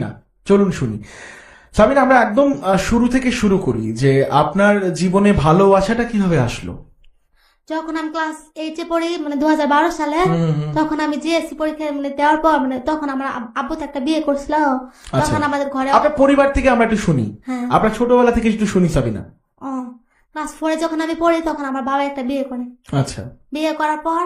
না, চলুন শুনি। সাবিনা, আমরা একদম শুরু থেকে শুরু করি যে আপনার জীবনে ভালোবাসাটা কিভাবে আসলো। যখন আমি ক্লাস 8-এ পড়ি, মানে 2012 সালে, তখন আমি জিএসসি পরীক্ষা দেওয়ার পর, তখন আমার আব্বু তো একটা বিয়ে করছিল। তখন আমাদের ঘরে আপনার পরিবার থেকে আমরা একটু শুনি, হ্যাঁ। আপনার ছোটবেলা থেকে একটু শুনি সাবিনা। ক্লাস 4-এ যখন আমি পড়ি, তখন আমার বাবা একটা বিয়ে করে। আচ্ছা, বিয়ে করার পর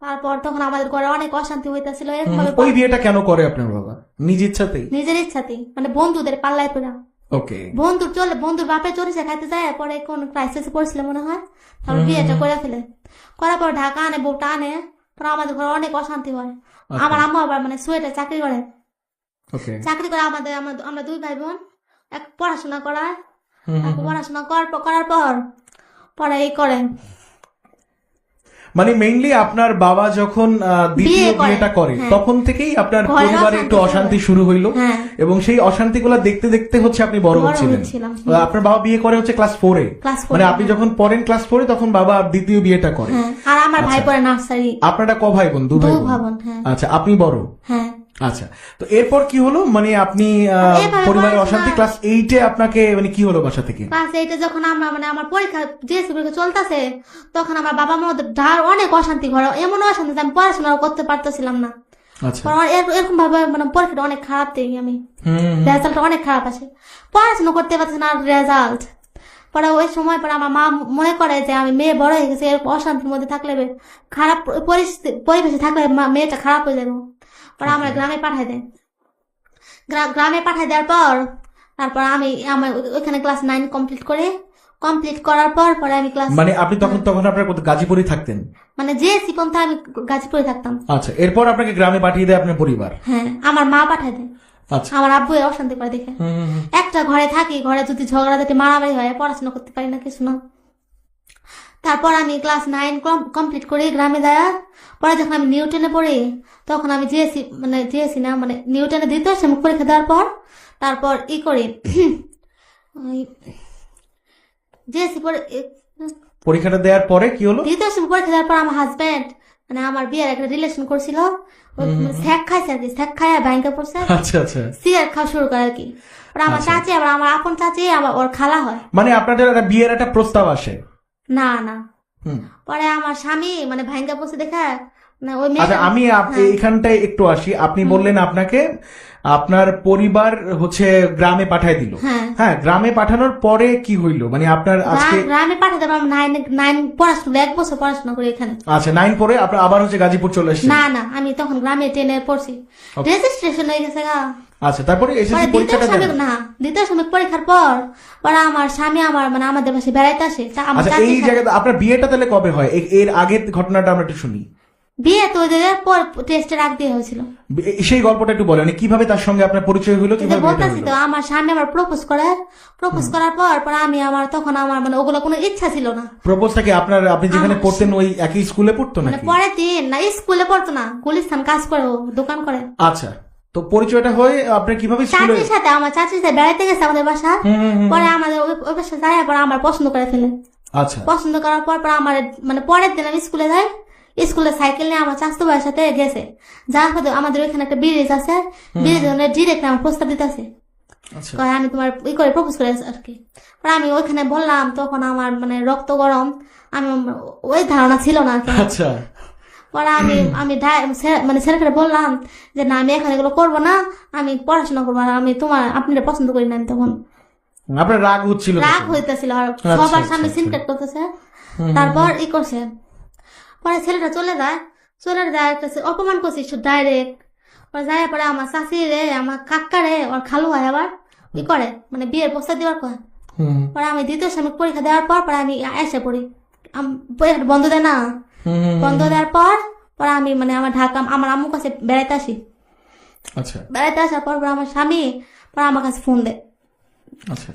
তারপর তখন আমাদের ঘরে অনেক অশান্তি হইতেছিল। এরকম ওই বিয়েটা কেন করে আপনার বাবা? নিজ ইচ্ছাতেই? নিজের ইচ্ছাতেই, মানে বন্ধুদের পাল্লায় পড়া। ওকে। বন্ধুর বাপে চলেছে খাইতে যায়, পরে কোন ক্রাইসিসে পড়ছিল মনে হয়, তারপর বিয়েটা করে ফেলে। করার পর ঢাকা আনে, বউটা আনে, পরে আমাদের ঘরে অনেক অশান্তি হয়। আমার আম্মা আবার মানে সুয়েটে চাকরি করে। চাকরি করে আমরা দুই ভাই বোন এক পড়াশোনা করায়। পড়াশোনা করার পর পরে এই করে, মানে মেইনলি আপনার বাবা যখন দ্বিতীয় বিয়েটা করে, তখন থেকেই আপনার পরিবারে একটু অশান্তি শুরু হইলো, এবং সেই অশান্তিগুলো দেখতে দেখতে হচ্ছে আপনি বড় হচ্ছিলেন। আপনার বাবা বিয়ে করে হচ্ছে ক্লাস 4-এ, মানে আপনি যখন পড়েন ক্লাস 4-এ, তখন বাবা দ্বিতীয় বিয়েটা করে। আর আমার ভাই পড়ে নার্সারি। আপনারা ক ভাই বোন? 2 ভাই বোন। আচ্ছা, আপনি বড়? হ্যাঁ। আচ্ছা, তো এরপর কি হলো? মানে আপনি পরিবারের অশান্তি ক্লাস 8-এ আপনাকে মানে কি হলো বাসা থেকে? ক্লাস 8-এ যখন আমরা মানে আমার পরীক্ষা জিএসসি পরীক্ষা চলতেছে, তখন আমার বাবা মার অনেক অশান্তি ঘরে, এমন অশান্তি আমি পড়াশোনা করতে পারতেছিলাম না। আচ্ছা, এরকম ভাবে মানে পরীক্ষাটা অনেক খারাপ দিই আমি, রেজাল্ট অনেক খারাপ আসে, পড়াশোনা করতে পারছি না, রেজাল্ট। পরে ওই সময় পরে আমার মা মনে করে যে আমি মেয়ে বড় হয়ে গেছে, এরকম অশান্তির মধ্যে থাকলে, খারাপ পরিবেশে থাকলে মেয়েটা খারাপ হয়ে যাবে। পরে আমরা গ্রামে পাঠাই দেয়। গ্রামে পাঠাই দেওয়ার পর তারপর আমি আমার ওইখানে ক্লাস 9 কমপ্লিট করার পর পরে আমি ক্লাস, মানে আপনি তখন আপনার গাজীপুরে থাকতেন? মানে জিএসসি পর্যন্ত আমি গাজীপুরে থাকতাম। আচ্ছা, এরপর আপনাকে গ্রামে পাঠিয়ে দেয় আপনার পরিবার? হ্যাঁ, আমার মা পাঠায় দেয়। আচ্ছা, আমার আব্বু অশান্তি করে দেখে। একটা ঘরে থাকি, ঘরে যদি ঝগড়াঝাটি মারামারি হয়, পড়াশোনা করতে পারি না, কিছু না। তারপর আমি ক্লাস 9 কমপ্লিট করি গ্রামে দেয়া। পরে যখন আমি নিউটনে পড়ি, তখন আমি জিএসসি না মানে নিউটনে দ্বিতীয় সেম পরীক্ষা দেওয়ার পর তারপর ই করি জিএসসি পরীক্ষাটা দেওয়ার পরে কি হলো? দ্বিতীয় সেম পরীক্ষা দেওয়ার পর আমার হাজবেন্ড মানে আমার বিয়ের একটা রিলেশন করছিল, স্যাক খাইছে আর কি, স্যাক খায় ব্যাংকে পড়ছে। আচ্ছা আচ্ছা, সিগারেট খাওয়া শুরু করে আর কি। আমার চাচি, আবার আমার আপন চাচি, আবার ওর খালা হয়। মানে আপনাদের একটা বিয়ের একটা প্রস্তাব আসে? না না, পরে আমার স্বামী মানে ভাঙ্গা পড়ছে দেখা। আচ্ছা, আমি এখানটায় একটু আসি। আপনি বললেন আপনাকে আপনার পরিবার হচ্ছে গ্রামে পাঠায় দিল। হ্যাঁ, গ্রামে পাঠানোর পরে কি হইলো? মানে আপনার আজকে গ্রামে পাঠাতে পারলাম 9 পড়াশোনা, 1 বছর পড়াশোনা করি এখানে। আচ্ছা, 9 পরে আপনার আবার হচ্ছে গাজীপুর চলে আসছে? না না, আমি তখন গ্রামে 10-এ পড়ছি, রেজিস্ট্রেশন হয়ে গেছে গা। আচ্ছা, তারপরে এসএসসি পরীক্ষাটা দেন? না, দ্বিতীয় সাময়িক পরীক্ষার পর পরে আমার স্বামী আমার মানে আমাদের পাশে বেড়াইতে আসে। আচ্ছা, এই জায়গাতে আপনার বিয়েটা তাহলে কবে হয়? এর আগের ঘটনাটা আমরা একটু শুনি। বিয়ে তো পর টেস্টের আগ দিয়ে হয়েছিল। সেই গল্পটা একটু বলেন, কিভাবে তার সঙ্গে আপনার পরিচয় হলো, কিভাবে? বলতেছি তো, আমার স্বামী আমার প্রপোজ করার পর আমি তখন আমার মানে ওগুলো কোনো ইচ্ছা ছিল না। প্রপোজটা কি আপনি যেখানে পড়তেন ওই একই স্কুলে পড়তো নাকি? পরের দিন না, স্কুলে পড়তো না, গুলিস্তান কাজ করে, দোকান করে। আচ্ছা, তো পরিচয়টা হয় আপনার কিভাবে? চাচির সাথে, আমার চাচির সাথে বেড়াইতে গেছে আমাদের বাসা। পরে আমাদের ওই বাসা যায়, পরে আমার পছন্দ করে ফেলে। আচ্ছা, পছন্দ করার পর আমার মানে পরের দিন আমি স্কুলে যাই, স্কুলে সাইকেল নিয়ে আমার চাচতো ভাইয়ের সাথে গেছে। যার পরে আমাদের ওইখানে একটা ব্রিজ আছে, ব্রিজ ডিরেক্ট আমার প্রস্তাব দিতেছে, আমি তোমার করে প্রপোজ করে আর কি। আমি ওইখানে বললাম, তখন আমার মানে রক্ত গরম, আমি ওই ধারণা ছিল না। আচ্ছা, পরে আমি মানে ছেলেকে বললাম যে না, আমি এখানে এগুলো করবো না, আমি পড়াশোনা করবো, আর আমি আপনারা পছন্দ করি না। আমি তখন আপনার রাগ হইতেছিল, আর সবার সামনে সিনকেট করতেছে। তারপর করছে, পরে ছেলেটা চলে যায়, অপমান করছে ডাইরেক্ট। পরে যায়, পরে আমার চাষি রে, আমার কাকা রে, ওর খালু হয় আবার করে মানে বিয়ের প্রস্তাব দেওয়ার কথা। পরে আমি দ্বিতীয় সাময়িক পরীক্ষা দেওয়ার পর আমি এসে পড়ি, পরীক্ষা বন্ধ দেয় না, বন্ধ দেওয়ার পর আমি মানে আমার ঢাকা আমার আম্মুর কাছে বেড়াইতে আসি। আচ্ছা, বেড়াইতে আসার পর আমার স্বামী পরে আমার কাছে ফোন দেয়।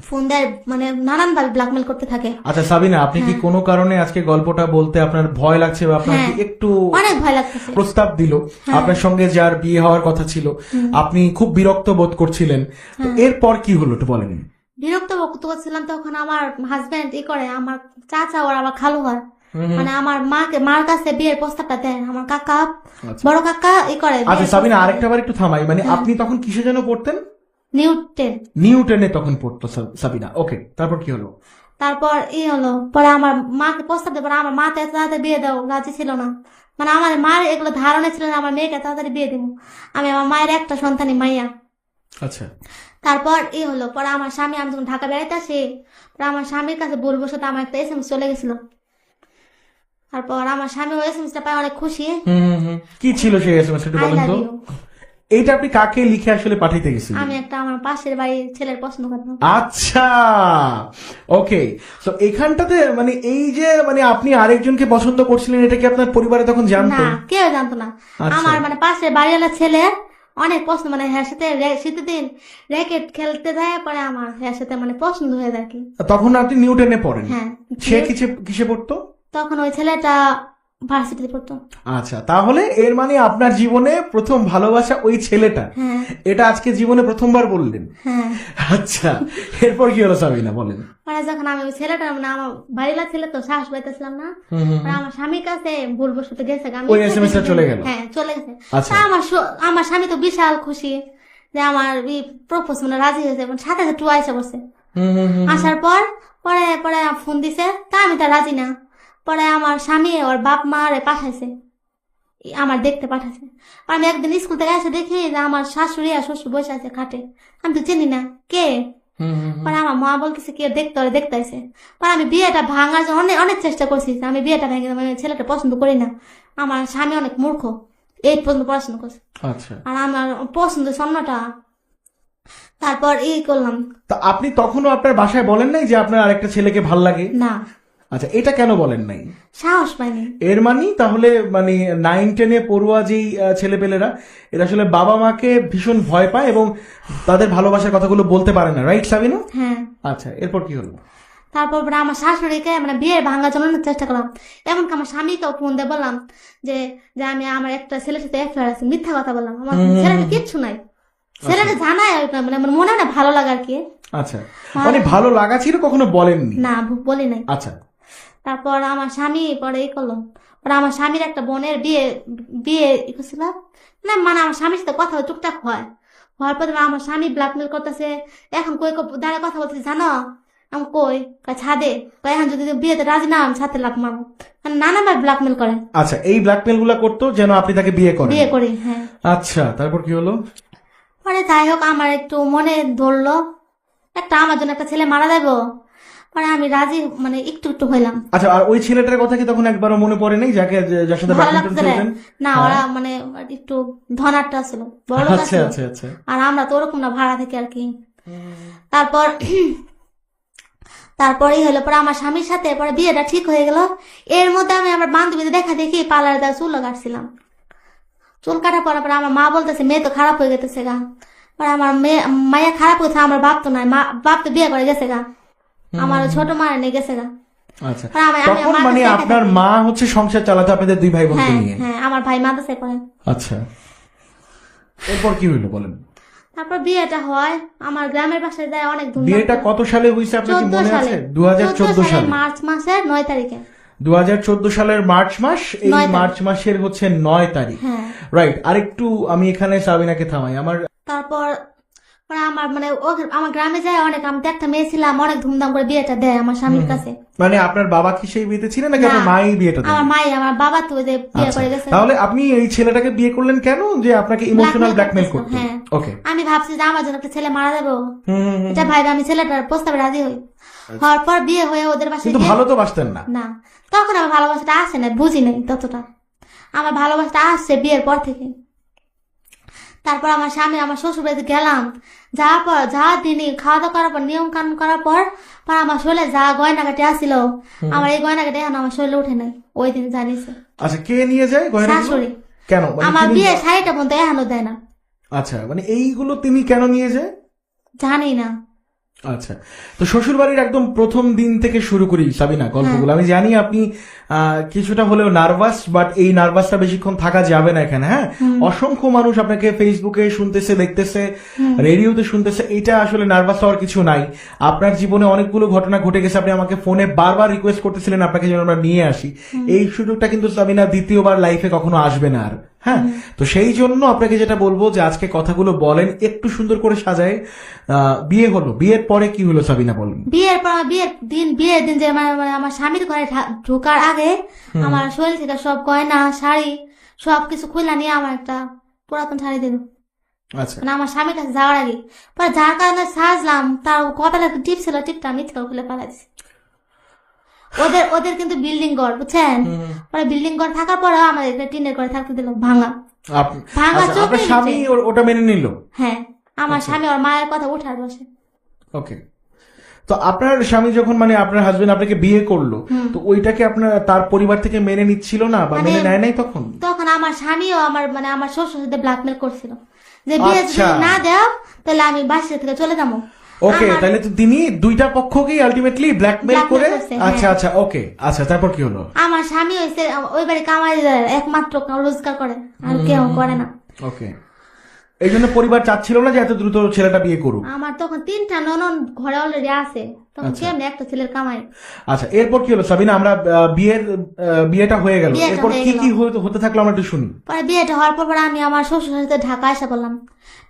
ফোন দেয় মানে নানান ভাবে ব্ল্যাকমেল করতে থাকে। আচ্ছা সাবিনা, আপনি কি কোনো কারণে আজকে গল্পটা বলতে আপনার ভয় লাগছে, বা আপনার একটু অনেক ভয় লাগছে? প্রস্তাব দিল আপনার সঙ্গে, যার বিয়ে হওয়ার কথা ছিল, আপনি খুব বিরক্ত বোধ করছিলেন, তো এরপর কি হলো একটু বলেন। বিরক্ত বোধ করছিলাম, তখন আমার হাজবেন্ড করে, আমার চাচা ওর আবার খালু হয়, মানে আমার মার কাছে বিয়ের প্রস্তাবটা দেয় আমার কাকা, বড় কাকা করে। আচ্ছা সাবিনা, আরেকটা বার একটু থামাই, মানে আপনি তখন কিসে যেন পড়তেন? নিউটেনে তখন পড়তো সাবিনা। ওকে, তারপর কি হলো? তারপর হলো পরে আমার মাকে প্রস্তাব দিয়ে, পরে আমার মা তো এত তাড়াতাড়ি বিয়ে দাও রাজি ছিল না, মানে আমার মার এগুলো ধারণা ছিল না আমার মেয়েকে তাড়াতাড়ি বিয়ে দিব। আমি আমার মায়ের একটা সন্তানই মাইয়া। আচ্ছা। তারপর হলো পরে আমার স্বামী, আমি যখন ঢাকা বেড়াইতে আসি, পরে আমার স্বামীর কাছে বলবো সাথে আমার একটা SMS চলে গেছিল। তারপর আমার স্বামী ওই SMSটা পায় অনেক খুশি। কি ছিল সেই SMS একটু বলেন তো? এইটা আপনি কাকে লিখে আসলে পাঠাইতে গেছিলেন? আমি একটা আমার পাশের বাড়ির ছেলের পছন্দ করতাম। আচ্ছা, ওকে। তো এখানটাতে মানে এই যে মানে আপনি আরেকজনকে পছন্দ করছিলেন, এটা কি আপনার পরিবারে তখন জানতো? না, কেউ জানতো না। আমার মানে পাশের বাড়িওয়ালা ছেলে অনেক পছন্দ, মানে হ্যাঁ সাথে শীতের দিন র্যাকেট খেলতে যায়, পরে আমার হ্যাঁ সাথে মানে পছন্দ হয়ে যায় কি। তখন আপনি নিউটনে পড়েন? হ্যাঁ। সে কিসে পড়তো তখন? ওই ছেলেটা ভার্সিটিতে পড়তো। আচ্ছা, তাহলে এর মানে আপনার জীবনে প্রথম ভালোবাসা ওই ছেলেটা, এটা আজকে জীবনে প্রথমবার বললেন? হ্যাঁ। আচ্ছা, এরপর কি হলো সাবিনা বলেন? পরে যখন আমি ওই ছেলেটা, মানে আমার বাড়িলা ছেলে তো সাহস পাইতেছিলাম না, আমার স্বামীর কাছে ভুলবশত গেছে, ওই এসএমএসটা চলে গেল। হ্যাঁ, চলে গেছে। আচ্ছা। আমার স্বামী তো বিশাল খুশি যে আমার প্রপোজ মানে রাজি হয়েছে, এবং সাথে সাথে টুয়াইসে বসে। আসার পর পরে পরে ফোন দিছে, তা আমি তা রাজি না। পরে আমার স্বামী ওর বাপ মা রে পাঠাইছে, আমার দেখতে পাঠাইছে। আমি একদিন স্কুল থেকে এসে দেখি যে আমার শাশুড়ি আর শ্বশুর বসে আছে খাটে, আমি তো চিনি না কে। পরে আমার মা বলতেছে কে দেখতে আসে। পরে আমি বিয়েটা ভাঙার জন্য অনেক অনেক চেষ্টা করছি, আমি বিয়েটা ভেঙে আমি ছেলেটা পছন্দ করি না। আমার স্বামী অনেক মূর্খ, 8 পর্যন্ত পড়াশোনা করছে। আচ্ছা। আর আমার পছন্দ স্বর্ণটা। তারপর করলাম। তা আপনি তখনও আপনার বাসায় বলেন নাই যে আপনার আরেকটা ছেলেকে ভাল লাগে? না। আচ্ছা, এটা কেন বলেন নাই? সাহস পাইনি। এর মানে তাহলে মানে 9-10 পড়ুয়া যেই ছেলেপেলেরা, এরা আসলে বাবা মাকে ভীষণ ভয় পায় এবং তাদের ভালোবাসার কথাগুলো বলতে পারে না, রাইট সাবিনা? হ্যাঁ। আচ্ছা, এরপর কি হলো? তারপর আমার শাশুড়িকে মানে বিয়ে ভাঙার জন্য চেষ্টা করলাম, এমনকি আমার স্বামীকেও ফোন দিয়ে বললাম যে যে আমার একটা ছেলের সাথে অ্যাফেয়ার আছে, মিথ্যা কথা বললাম। আমার ছেলেটা কিচ্ছু নাই, ছেলেটা জানায় মানে আমার মনে হয় না ভালো লাগার কি। আচ্ছা, মানে ভালো লাগা ছিল, কখনো বলেননি? না, বলি নাই। আচ্ছা। তারপর আমার স্বামী পরে করলো, পরে আমার স্বামীর একটা বোনের বিয়ে করছিল না, মানে আমার স্বামীর সাথে কথা টুকটাক হওয়ার পর আমার স্বামী ব্ল্যাকমেল করতেছে। এখন কই দাঁড়া কথা বলতেছে জানো, আমি কই ছাদে, এখন যদি বিয়েতে রাজি না আমি ছাদে লাভ মারবো, নানাবার ব্ল্যাকমেল করে। আচ্ছা, এই ব্ল্যাকমেল গুলা করতো যেন আপনি তাকে বিয়ে করি। হ্যাঁ। আচ্ছা, তারপর কি হলো? পরে যাই হোক আমার একটু মনে ধরলো আমার জন্য একটা ছেলে মারা যাবো, পরে আমি রাজি মানে একটু হইলাম। আচ্ছা, আর ওই ছেলেটার কথা কি তখন একবারও মনে পড়ে নাই যার সাথে ব্যাডমিন্টন খেলতেন? না, ওরা মানে একটু ধনাট্টা ছিল, বড় লোক ছিল। আচ্ছা। আর আমরা তো ওরকম না, ভাড়া থেকে আর কি। তারপরেই হলো পরে আমার স্বামীর সাথে পরে বিয়েটা ঠিক হয়ে গেল। এর মধ্যে আমি আমার বান্ধবীদের দেখা দেখি পার্লারে তার চুল কাটছিলাম। চুল কাটার পরে আমার মা বলতেছে মেয়ে তো খারাপ হয়ে গেছে গা। পরে আমার মাইয়া খারাপ হয়েছে, আমার বাপ তো নাই, বাপ তো বিয়ে করে গেছে গা, আমার ছোট মা নিয়ে গেছে গা। আচ্ছা, তখন মানে আপনার মা হচ্ছে সংসার চালাতে আপনাদের 2 ভাই বোনকে নিয়ে? হ্যাঁ, আমার ভাই মাদ্রাসায় পড়ে। আচ্ছা, এরপর কি হইলো বলেন? তারপর বিয়েটা হয় আমার গ্রামের বাসায় যায়, অনেক ধুমধাম। বিয়েটা কত সালে হইছে আপনার কি মনে আছে? 2014 সালে, মার্চ মাসের 9 তারিখে। 2014 সালের মার্চ মাস, এই মার্চ মাসের হচ্ছে 9 তারিখ, রাইট? আরেকটু আমি এখানে সাবিনাকে থামাই। তারপর আমার মানে আমার গ্রামে যায় অনেক, আমি তো একটা মেয়ে ছিলাম, অনেক ধুমধাম করে বিয়েটা দেয় আমার স্বামীর কাছে। মানে আপনার বাবা কি সেই বিয়েতে ছিলেন নাকি আপনার মাই বিয়েটা দেন? আমার মাই, আমার বাবা তো বিয়ে করে গেছে। তাহলে আপনি এই ছেলেটাকে বিয়ে করলেন কেন? যে আপনাকে ইমোশনাল ব্ল্যাকমেল করতে? ওকে, আমি ভাবছি যে আমার জন্য একটা ছেলে মারা যাবে, এটা ভাইবে আমি ছেলেটার প্রস্তাবে রাজি হই। হওয়ার পর বিয়ে হয়ে ওদের বাসায়, কিন্তু ভালো তো বাসতেন না? না, তখন আমার ভালোবাসাটা আসে না, বুঝি নাই ততটা। আমার ভালোবাসাটা আসছে বিয়ের পর থেকে। তারপর আমার স্বামী আমার শ্বশুর বাড়িতে গেলাম, যাওয়ার পর দিনই খাওয়া দাওয়া করার পর নিয়ম কানুন করার পর আমার শরীরে যা গয়নাঘাটি আসছিল, আমার এই গয়নাঘাটি এখন আমার শরীরে উঠে নাই, ওই দিন জানিছে। আচ্ছা, কে নিয়ে যায় গয়না? শাশুড়ি। কেন? আমার বিয়ে শাড়িটা বলতে এখনো দেয় না। আচ্ছা, মানে এইগুলো তিনি কেন নিয়ে যায় জানি না। আচ্ছা, তো শ্বশুর বাড়ির একদম প্রথম দিন থেকে শুরু করি সাবিনা গল্পগুলো। আমি জানি আপনি কিছুটা হলেও নার্ভাস, বাট এই নার্ভাসটা বেশিক্ষণ থাকা যাবে না এখানে। হ্যাঁ, অসংখ্য মানুষ আপনাকে ফেসবুকে শুনতেছে, দেখতেছে, রেডিওতে শুনতেছে, এটা আসলে নার্ভাস হওয়ার কিছু নাই। আপনার জীবনে অনেকগুলো ঘটনা ঘটে গেছে, আপনি আমাকে ফোনে বারবার রিকোয়েস্ট করতেছিলেন আপনাকে যেন আমরা নিয়ে আসি। এই সুযোগটা কিন্তু সাবিনা দ্বিতীয়বার লাইফে কখনো আসবে না আর। হ্যাঁ, তো সেই জন্য আপনাকে যেটা বলবো যে আজকে কথাগুলো বলেন একটু সুন্দর করে সাজায়। বিয়ে হলো, বিয়ের পরে কি হলো সাবিনা বলেন। বিয়ের পর বিয়ের দিন যে আমার স্বামীর ঘরে ঢোকার আগে আমার শরীর থেকে সব গয়না শাড়ি সবকিছু খুলে নিয়ে আমার একটা পুরাতন শাড়ি দিল। আচ্ছা, মানে আমার স্বামীর কাছে যাওয়ার আগে পরে যার কারণে সাজলাম, তার কপালে একটা টিপ ছিল, টিপটা আমি ইচ্ছা খুলে পালাইছি। ওদের কিন্তু বিল্ডিং ঘর, বুঝছেন, পরে বিল্ডিং ঘর থাকার পরেও আমাদের টিনের ঘরে থাকতে দিল ভাঙা ভাঙা আচ্ছা, চোখে। আপনার স্বামী ওটা মেনে নিল? হ্যাঁ, আমার স্বামী ওর মায়ের কথা উঠার বসে। ওকে, তো আপনার স্বামী যখন মানে আপনার হাজবেন্ড আপনাকে বিয়ে করলো, তো ওইটাকে আপনার তার পরিবার থেকে মেনে নিচ্ছিল না বা মেনে নেয় নাই তখন? তখন আমার স্বামীও আমার শ্বশুর সাথে ব্ল্যাকমেল করছিল যে বিয়ে যদি না দেও তাহলে আমি বাসা থেকে চলে যাবো। ওকে, তাহলে তো তিনি দুইটা পক্ষকেই আলটিমেটলি ব্ল্যাকমেল করে। আচ্ছা আচ্ছা, ওকে, আচ্ছা, তারপর কি হলো? আমার স্বামী হইছে ওই বাড়ি কামাই যায়, একমাত্র রোজগার করে, আর কেউ করে না। ওকে, এই জন্য পরিবার চাচ্ছিল না যে এত দ্রুত ছেলেটা বিয়ে করুক। আমার তখন 3টা ননদ ঘরে অলরেডি আছে, তখন কেমনে একটা ছেলের কামাই। আচ্ছা, এরপর কি হলো সাবিনা? আমরা বিয়েটা হয়ে গেল, এরপর কি কি হতে থাকলো আমরা একটু শুনি। পরে বিয়েটা হওয়ার পর আমি আমার শ্বশুর সাথে ঢাকা আসা বললাম।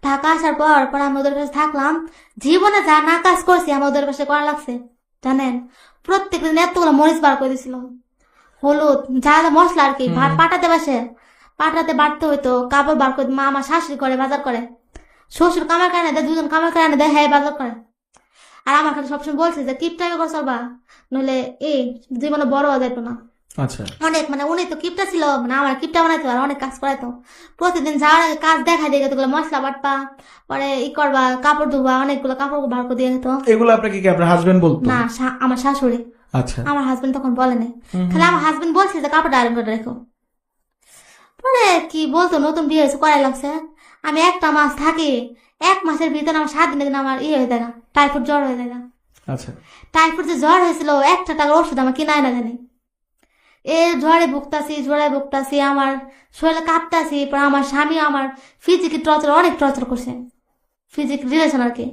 ঢাকা আসার পর আমি ওদের কাছে থাকলাম। জীবনে যা না কাজ করছি আমার ওদের কাছে করা লাগছে জানেন। প্রত্যেক দিন এতগুলো মরিচ বার করে দিছিল, হলুদ, যা যা মশলা আর কি, ভাত পাটাতে বাড়তে হইতো, কাপড় বার করে। মা আমার শাশুড়ি করে বাজার করে, শ্বশুর কামার কারণে দেয়, দুজন কামার কারণে দেয়, হ্যাঁ বাজার করে। আর আমার কাছে সবসময় বলছে যে কিপটাকে করে চলবা, নইলে এই জীবনে বড় হওয়া যাইতো না। আচ্ছা, অনেক মানে উনি তো কিপটা ছিল, মানে আমার কিপটা বানাইতো আর অনেক কাজ করাইতো। প্রতিদিন যাওয়ার আগে কাজ দেখাই দিয়ে গেতো, মশলা বাটবা, পরে করবা, কাপড় ধোবা, অনেকগুলো কাপড় বার করে দিয়ে গেত। এগুলো আপনাকে কি আপনার হাজবেন্ড বলতো? না, আমার শাশুড়ি। আচ্ছা, আমার হাজবেন্ড তখন বলেনি, খালি আমার হাজবেন্ড বলছে যে কাপড়টা আয়রন করে রেখো। পরে কি বলতো, নতুন বিয়ে হয়েছে, করাই লাগছে। আমি একটা মাস থাকি, 1 মাসের ভিতরে আমার 7 দিনের দিন আমার হয়ে যায়, টাইফয়েড জ্বর হয়ে যায়। আচ্ছা, টাইফয়েড যে জ্বর হয়েছিল, 1 টাকার ওষুধ আমার কিনাই না জানি। জ্বরে ভুগতাছি, আমার শরীরে কাঁপতাছি। পর আমার স্বামী আমার ফিজিক্যাল টর্চার, অনেক টর্চার করছে, ফিজিক্যাল রিলেশন আর কি,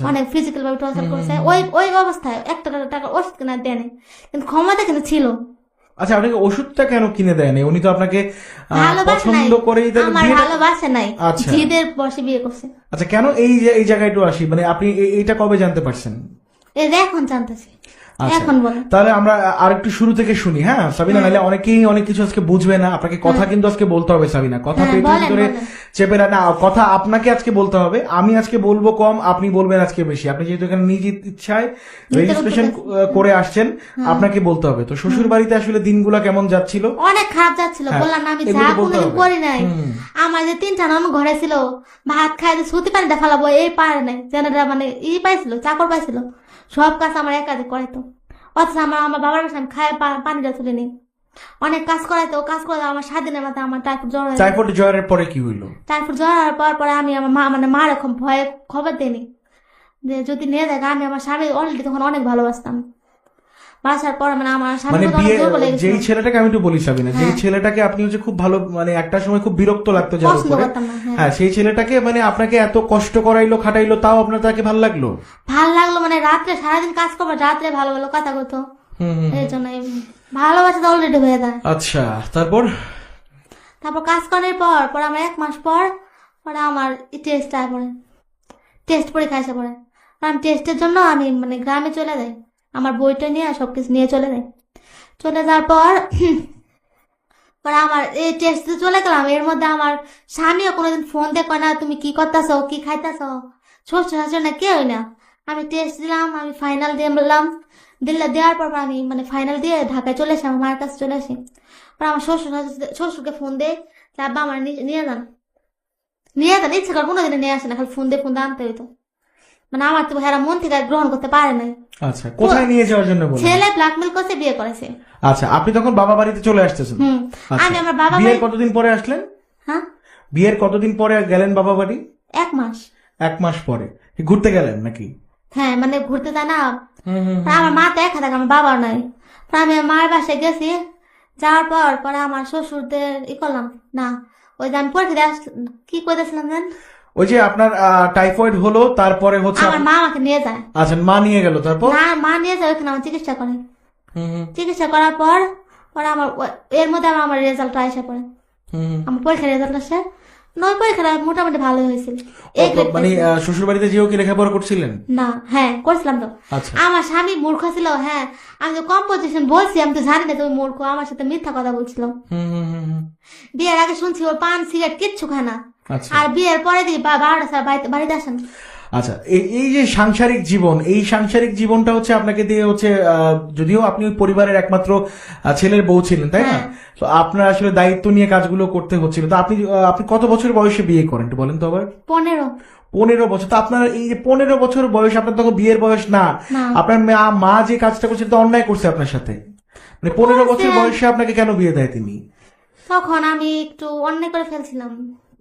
অনেক ফিজিক্যাল ভাবে টর্চার করছে। ওই অবস্থায় 1 টাকার ওষুধ কিনা দেয়নি, কিন্তু ক্ষমতা কিন্তু ছিল। আচ্ছা, আপনাকে ওষুধটা কেন কিনে দেয়নি? উনি তো আপনাকে পছন্দ করেই ভালোবাসে নাই, জিদের বসে বিয়ে করছে। আচ্ছা, কেন এই জায়গায় একটু আসি, মানে আপনি এইটা কবে জানতে পারছেন? এখন জানতেছি, এখন বলে। তাহলে আমরা আর একটু শুরু থেকে শুনি, হ্যাঁ সাবিনা, নাহলে অনেকেই অনেক কিছু আজকে বুঝবে না। আপনাকে কথা কিন্তু আজকে বলতে হবে সাবিনা, কথা পেটের ভিতরে চেপে না, কথা আপনাকে আজকে বলতে হবে। আমি আজকে বলবো কম, আপনি বলবেন আজকে বেশি। আপনি যেহেতু এখানে নিজ ইচ্ছায় রেজিস্ট্রেশন করে আসছেন, আপনাকে বলতে হবে। তো শ্বশুর বাড়িতে আসলে দিনগুলা কেমন যাচ্ছিল? অনেক খারাপ যাচ্ছিল, বললাম না আমি যা কোনোদিন করি নাই। আমার যে 3টা ননদ ঘরে ছিল, ভাত খাই সুতি পানিটা ফেলাবো এই পারে নাই, জেনারেল মানে পাইছিল, চাকর পাইছিল, সব কাজ আমার একাজে করাইতো। অথচ আমার বাবার কাছে আমি খায় পানিটা তুলে নিই, অনেক কাজ করাইতো। কাজ করে আমার 7 দিনের মাথায় আমার টাইফয়েড জ্বরের পরে কি হইলো? টাইফয়েড জ্বর হওয়ার পরে আমি আমার মার এখন ভয়ে খবর দেয়নি যে যদি নিয়ে যায়। আমি আমার স্বামী অলরেডি তখন অনেক ভালোবাসতাম। বাসার পর মানে আমার স্বামী যেই ছেলেটাকে আমি একটু বলি সাবিনা, যেই ছেলেটাকে আপনি হচ্ছে খুব ভালো, মানে একটা সময় খুব বিরক্ত লাগতো যার উপরে, হ্যাঁ সেই ছেলেটাকে মানে আপনাকে এত কষ্ট করাইলো, খাটাইলো, তাও আপনার তাকে ভালো লাগলো? মানে রাত্রে সারাদিন কাজ করবো, রাত্রে ভালো ভালো কথা বলতো, এই জন্য ভালোবাসা অলরেডি হয়ে যায়। আচ্ছা, তারপর কাজ করার পর আমার 1 মাস পর আমার টেস্ট পরীক্ষা এসে পড়ে। আমি টেস্টের জন্য আমি মানে গ্রামে চলে যাই, আমার বইটা নিয়ে সবকিছু নিয়ে চলে যাওয়ার পর আমার এই টেস্টে চলে গেলাম। এর মধ্যে আমার স্বামীও কোনোদিন ফোন দেখো না, তুমি কি করতেছো, কি খাইতেছো, ছোট না কেউ না। আমি টেস্ট দিলাম, আমি ফাইনাল দিয়ে বললাম, দেওয়ার পর আমি মানে ফাইনাল দিয়ে ঢাকায় চলে আসি, আমার মার কাছে চলে আসি। আমার শ্বশুরকে ফোন দেয়, আব্বা আমার নিয়ে যান, ইচ্ছা করে কোনোদিন নিয়ে আসে না, খালি ফোন দিয়ে আনতে হইতো। মানে আমার তো হেরা মন থেকে গ্রহণ করতে পারে নাই। আচ্ছা, কোথায় নিয়ে যাওয়ার জন্য বললেন? ছেলে ব্ল্যাকমেল করছে, বিয়ে করেছে। আচ্ছা, আপনি তখন বাবা বাড়িতে চলে আসতেছেন? আমি আমার বাবা বিয়ের কতদিন পরে আসলেন? হ্যাঁ, বিয়ের কতদিন পরে গেলেন বাবা বাড়ি? 1 মাস। 1 মাস পরে ঘুরতে গেলেন নাকি? হ্যাঁ, মানে ঘুরতে যায় না, আমার মা তো একা থাকে, আমার বাবা নাই। আমি মায়ের বাসায় গেছি, যাওয়ার পর আমার শ্বশুরদের করলাম না, ওই যে আমি পরীক্ষা কি করতেছিলাম জান, ওই যে আপনার টাইফয়েড হলো, তারপরে হচ্ছে আমার মা আমাকে নিয়ে যায়। আচ্ছা, মা নিয়ে গেল, তারপর না মা নিয়ে যায় ওখানে আমার চিকিৎসা করে। চিকিৎসা করার পর আমার এর মধ্যে আমার রেজাল্ট এসে পড়ে। আমার পরীক্ষার রেজাল্ট আসে 9 পরীক্ষা মোটামুটি ভালো হয়েছিল। মানে শ্বশুর বাড়িতে যেও কি লেখাপড়া করছিলেন? না, হ্যাঁ করছিলাম তো। আচ্ছা। আমার স্বামী মূর্খ ছিল। হ্যাঁ, আমি তো কম্পোজিশন বলছি, আমি তো জানি না তুমি মূর্খ, আমার সাথে মিথ্যা কথা বলছিল। বিয়ের আগে শুনছি ওর পান সিগারেট কিচ্ছু খায় না, আর বিয়ের পরে দিকে 12টা ছাড়া বাড়িতে আসেন। আচ্ছা, এই যে সাংসারিক জীবন, এই সাংসারিক জীবনটা হচ্ছে আপনাকে দিয়ে হচ্ছে যদিও আপনি ওই পরিবারের একমাত্র ছেলের বউ ছিলেন, তাই না? তো আপনার আসলে দায়িত্ব নিয়ে কাজগুলো করতে হচ্ছিল। তো আপনি কত বছর বয়সে বিয়ে করেন একটু বলেন তো আবার? 15 বছর। তো আপনার এই যে 15 বছর বয়স, আপনার তখন বিয়ের বয়স না, আপনার মা যে কাজটা করছে তো অন্যায় করছে আপনার সাথে। মানে 15 বছর বয়সে আপনাকে কেন বিয়ে দেয় তিনি? তখন আমি একটু অন্যায় করে ফেলছিলাম।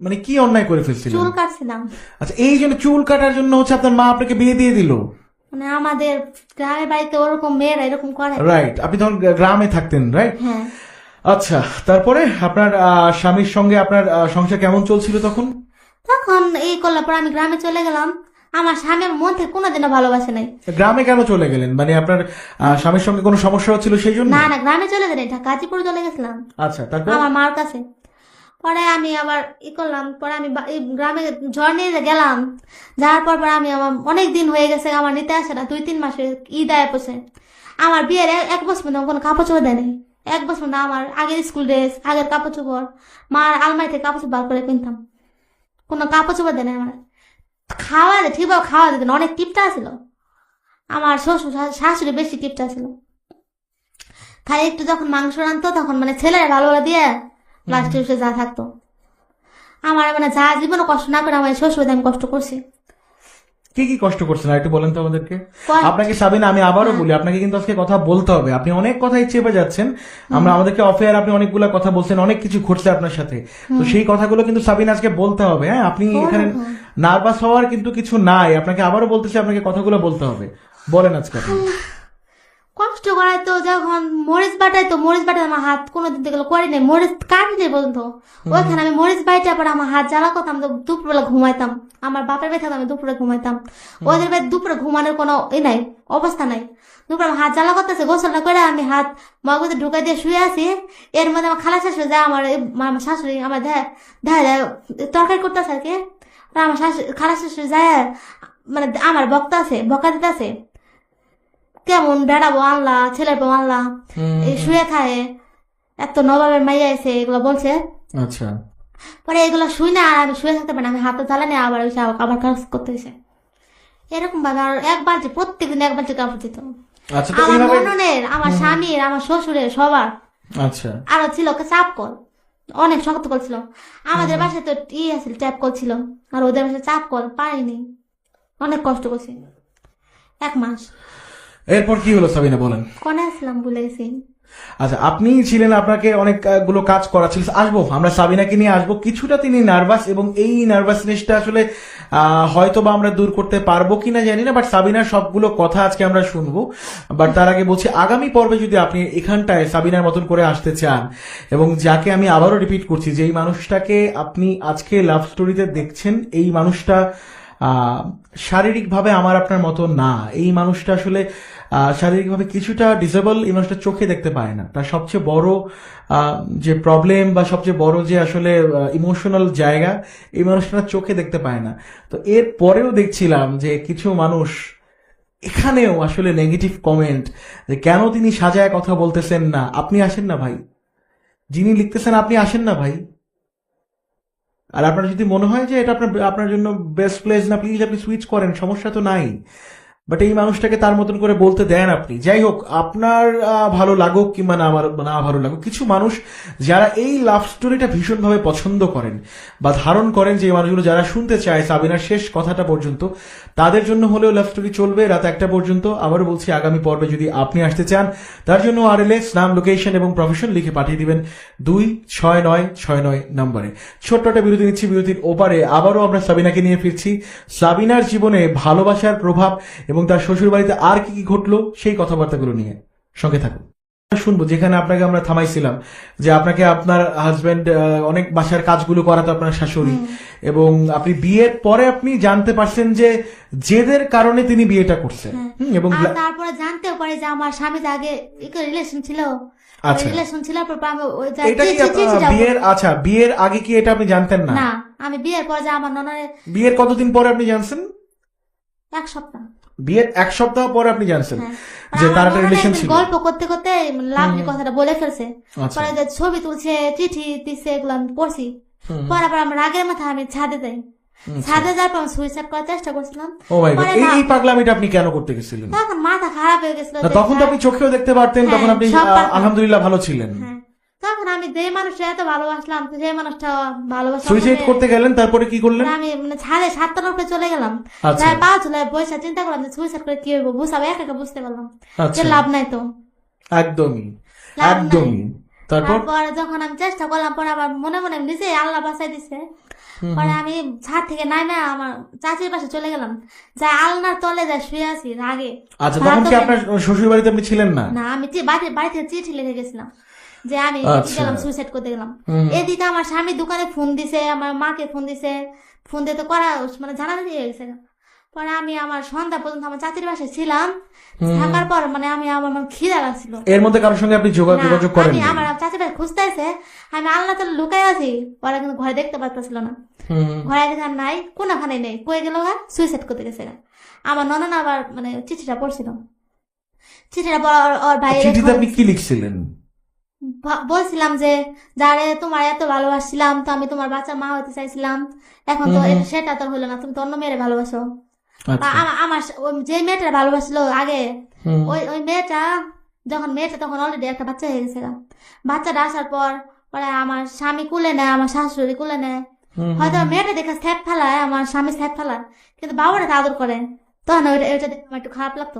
মানে কি অন্যায় করে ফেলছিলেন? চুল কাটছিলাম। আচ্ছা, এই জন্য চুল কাটার জন্য হচ্ছে আপনার মা আপনাকে বিয়ে দিয়ে দিল? মানে আমাদের গ্রামের বাড়িতে ওরকম মেয়েরা এরকম করে। রাইট, আপনি তখন গ্রামে থাকতেন, রাইট? হ্যাঁ। আচ্ছা, তারপরে আপনার স্বামীর সঙ্গে আপনার সংসার কেমন চলছিল তখন? তখন এই করলার পর আমি গ্রামে চলে গেলাম। আমার স্বামী আমার মন থেকে কোনোদিনও ভালোবাসে নাই। গ্রামে কেন চলে গেলেন? মানে আপনার স্বামীর সঙ্গে কোনো সমস্যা হচ্ছিল সেই জন্য? না, গ্রামে চলে গেলেন, গাজীপুর চলে গেছিলাম। আচ্ছা, তারপর আমার মার কাছে। পরে আমি আবার করলাম, পরে আমি গ্রামে ঝড় নিয়ে গেলাম। যাওয়ার পর আমি আমার অনেক দিন হয়ে গেছে, আমার নিতে আসে না, 2-3 মাসে ঈদ আয় পড়ছে। আমার বিয়ের 1 বছর মধ্যে কোনো কাপড় চোপড় দেয় নাই। 1 বছর মধ্যে আমার আগের স্কুল ড্রেস, আগের কাপড় চোপড়, মার আলমারি থেকে কাপড় চোপড় বার করে কিনতাম। কোনো কাপড় চোপড় দেয় নাই আমার। খাওয়া দেয়, ঠিকভাবে খাওয়া দিত না, অনেক টিপটা ছিল। আমার শ্বশুর শাশুড়ি বেশি টিপটা ছিল। খালি একটু যখন মাংস রানতো তখন মানে ছেলেরা ভালো দিয়ে লাস্টে এসে যা থাকতো। আমার মানে যা জীবনে কষ্ট না করে আমার শ্বশুর আমি কষ্ট করছি। কি কি কষ্ট করছেন একটু বলেন তো আমাদেরকে। আপনাকে সাবিনা, আমি আবারও বলি, আপনাকে কিন্তু আজকে কথা বলতে হবে। আপনি অনেক কথাই চেপে যাচ্ছেন। আমাদেরকে অফে আর আপনি অনেকগুলা কথা বলছেন, অনেক কিছু ঘটছে আপনার সাথে। তো সেই কথাগুলো কিন্তু সাবিনা আজকে বলতে হবে। হ্যাঁ, আপনি এখানে নার্ভাস হওয়ার কিন্তু কিছু নাই। আপনাকে আবারও বলতেছি, আপনাকে কথাগুলো বলতে হবে। বলেন আজকে। কষ্ট করায় তো যখন মরিচ বাটায়, তো মরিচ বাটায় আমার হাত কোনোদিন থেকে করি নাই, মরিচ কাটি নেই বলতো। ওইখানে আমি মরিচ বাইটা পরে আমার হাত জ্বালা করতাম, তো দুপুরবেলা ঘুমাইতাম। আমার বাপের বাড়ি থাকতাম, আমি দুপুরে ঘুমাইতাম। ওদের বাড়ি দুপুরে ঘুমানোর কোনো নাই, অবস্থা নাই। দুপুরে আমার হাত জ্বালা করতেছে, গোসলটা করে আমি হাত মগজে ঢুকাই দিয়ে শুয়ে আছি। এর মধ্যে আমার খালা শাশুড়ি যায়, আমার শাশুড়ি আমার দেখা তরকারি করতেছে আর কি। আমার খালা শাশুড়ি যায়, মানে আমার বক্তা আছে, বকা দিতে আছে, কেমন বেড়াবো আনলা, ছেলের বউ আনলা, এই শুয়ে খায়, এত নবাবের মাইয়া আছে, এগুলো বলছে। আচ্ছা, পরে এগুলো শুই না, আর আমি শুয়ে থাকতে পারি না, আমি হাতে জ্বালানি আবার আবার কাজ করতে হয়েছে। এরকম ভাবে আর 1 বালতি, প্রত্যেকদিন 1 বালতি কাপড় দিত। আমার মননের, আমার স্বামীর, আমার শ্বশুরের, সবার। আচ্ছা, আরো ছিল চাপ কল, অনেক শক্ত কল ছিল। আমাদের বাসায় তো আছিল ট্যাপ কল ছিল, আর ওদের বাসায় চাপ কল, পারিনি, অনেক কষ্ট করছি 1 মাস। এরপর কি হলো সাবিনা বলেন? কোনে আসলাম ভুলে গেছি। আচ্ছা, আপনি ছিলেন, আপনাকে অনেকগুলো কাজ করা ছিল। আসবো, আমরা সাবিনাকে নিয়ে আসবো। কিছুটা তিনি নার্ভাস, এবং এই নার্ভাসনেসটা আসলে হয়তো বা আমরা দূর করতে পারবো কিনা জানি না, বাট সাবিনার সবগুলো কথা আজকে আমরা শুনবো। বাট তার আগে বলছি, আগামী পর্বে যদি আপনি এখানটায় সাবিনার মতন করে আসতে চান, এবং যাকে আমি আবারও রিপিট করছি, যে এই মানুষটাকে আপনি আজকে লাভ স্টোরিতে দেখছেন, এই মানুষটা শারীরিকভাবে আমার আপনার মতো না। এই মানুষটা আসলে শারীরিকভাবে কিছুটা ডিসেবল। এই মানুষটা চোখে দেখতে পায় না। তার সবচেয়ে বড় যে প্রবলেম, বা সবচেয়ে বড় যে আসলে ইমোশনাল জায়গা, এই মানুষটা চোখে দেখতে পায় না। তো এর পরেও দেখছিলাম যে কিছু মানুষ এখানেও আসলে নেগেটিভ কমেন্ট, যে কেন তিনি সাজায় কথা বলতেছেন না, আপনি আসেন না ভাই, যিনি লিখতেছেন আপনি আসেন না ভাই। আর আপনার যদি মনে হয় যে এটা আপনার জন্য বেস্ট প্লেস না, প্লিজ আপনি সুইচ করেন, সমস্যা তো নাই। বাট এই মানুষটাকে তার মতন করে বলতে দেন আপনি। যাই হোক, আপনার ভালো লাগুক কিংবা না আমার না ভালো লাগুক, কিছু মানুষ যারা এই লাভ স্টোরিটা ভীষণভাবে পছন্দ করেন বা ধারণ করেন, যে মানুষগুলো যারা শুনতে চায় সাবিনার শেষ কথাটা পর্যন্ত, তাদের জন্য হলেও লাভ স্টোরি চলবে রাত 1টা পর্যন্ত। আবারও বলছি, আগামী পর্বে যদি আপনি আসতে চান, তার জন্য RLS নাম, লোকেশন এবং প্রফেশন লিখে পাঠিয়ে দিবেন 26969 নম্বরে। ছোট্ট একটা বিরতি নিচ্ছি, বিরতির ওপারে আবারও আমরা সাবিনাকে নিয়ে ফিরছি। সাবিনার জীবনে ভালোবাসার প্রভাব এবং তার শ্বশুর বাড়িতে আর কি কি ঘটলো, সেই কথাবার্তাগুলো নিয়ে সঙ্গে থাকুন। শুনবো যেখানে আপনাকে আমরা থামাইছিলাম, যে আপনাকে আপনার হাজবেন্ড অনেক বাসার কাজগুলো করাতো, আপনার শাশুড়ি, এবং আপনি বিয়ের পরে আপনি জানতে পারছেন যে জেদের কারণে তিনি বিয়েটা করছেন। এবং আর তারপরে জানতেও পারি যে আমার স্বামীর আগে রিলেশন ছিল, আচ্ছা, রিলেশন ছিল। এটা কি বিয়ের, আচ্ছা বিয়ের আগে কি এটা আপনি জানতেন না? না, আমি বিয়ের পর যে আমার ননদের বিয়ের কতদিন পরে আপনি জানছেন? 1 সপ্তাহ। বিয়ের 1 সপ্তাহ পরে আপনি জানছেন যে আমার তার একটা ননদ রিলেশন একদিন ছিল? গল্প করতে করতে লাভলি কথাটা বলে ফেলছে। আচ্ছা। পরে যে ছবি তুলছে, চিঠি দিচ্ছে, এগুলো আমি পড়ছি। পরে আবার আমার রাগের মাথায় আমি ছাদে যাই, ছাদে যাওয়ার পর সুইসাইড করার চেষ্টা করছিলাম। ও মাই গড, এই পাগলামিটা আপনি কেন করতে গেছিলেন? তখন মাথা খারাপ হয়ে গেছিল। তখন তো আপনি চোখেও দেখতে পারতেন, তখন আপনি আলহামদুলিল্লাহ ভালো ছিলেন। তখন আমি যে মানুষটা এত ভালোবাসলাম, সেই মানুষটা ভালোবাসা সুইসাইড করতে গেলেন, তারপরে কি করলেন? আমি ছাদে 7টার উপরে চলে গেলাম। আচ্ছা। পা চলে বসে চিন্তা করলাম যে সুইসাইড করে কি হইব, বুঝাবো একা বুঝতে পারলাম আচ্ছা। যে লাভ নাই তো, একদমই লাভ নাই। একদমই। তারপর যখন আমি চেষ্টা করলাম, পরে আবার মনে মনে নিজে আল্লাহ বাঁচাই দিছে। পরে আমি ছাদ থেকে নামে আমার চাচির পাশে চলে গেলাম, যাই আলনার তলে যাই শুয়ে আছি রাগে। আচ্ছা, তখন কি আপনার শ্বশুর বাড়িতে আপনি ছিলেন না? না, আমি বাড়ি থেকে চিঠি লিখে গেছিলাম যে আমি গেলাম সুইসাইড করতে গেলাম। এদিকে আমার স্বামী দোকানে ফোন দিছে, আমার মাকে ফোন দিছে, ফোন দিয়ে তো করা মানে জানা হয়ে গেছে। পরে আমি আমার সন্ধ্যা পর্যন্ত আমার চাচির বাসায় ছিলাম, থাকার পর মানে আমি আমার খিদা লাগছিল। এর মধ্যে কারোর সঙ্গে আপনি যোগাযোগ করেন? আমি আমার চাচির বাসায় খুঁজতেছে, আমি আল্লাহ তাআলা লুকাই আছি, পরে কিন্তু ঘরে দেখতে পারতেছিল না। ঘরে দেখা নাই, কোনখানে নেই, কয়ে গেল সুইসাইড করতে গেছে। আমার ননদ আবার মানে চিঠিটা পড়ছিল, চিঠিটা ওর ভাই। চিঠিতে আপনি কি লিখছিলেন? বলছিলাম যে যারে তোমার এত ভালোবাসছিলাম, তো আমি তোমার বাচ্চার মা হইতে চাইছিলাম, এখন তো সেটা তো হলো না, তুমি তো অন্য মেয়েরে ভালোবাসো। আমার যে মেয়েটা ভালোবাসলো আগে, ওই মেয়েটা তখন অলরেডি একটা বাচ্চা হয়ে গেছে। বাচ্চাটা আসার পর পরে আমার স্বামী কুলে নেয়, আমার শাশুড়ি কুলে নেয়। হয়তো মেয়েটা দেখে স্যাপ ফেলায়, আমার স্বামী স্যাপ ফেলায়, কিন্তু বাবাটা আদর করে। তখন ওইটা দেখে আমার একটু খারাপ লাগতো।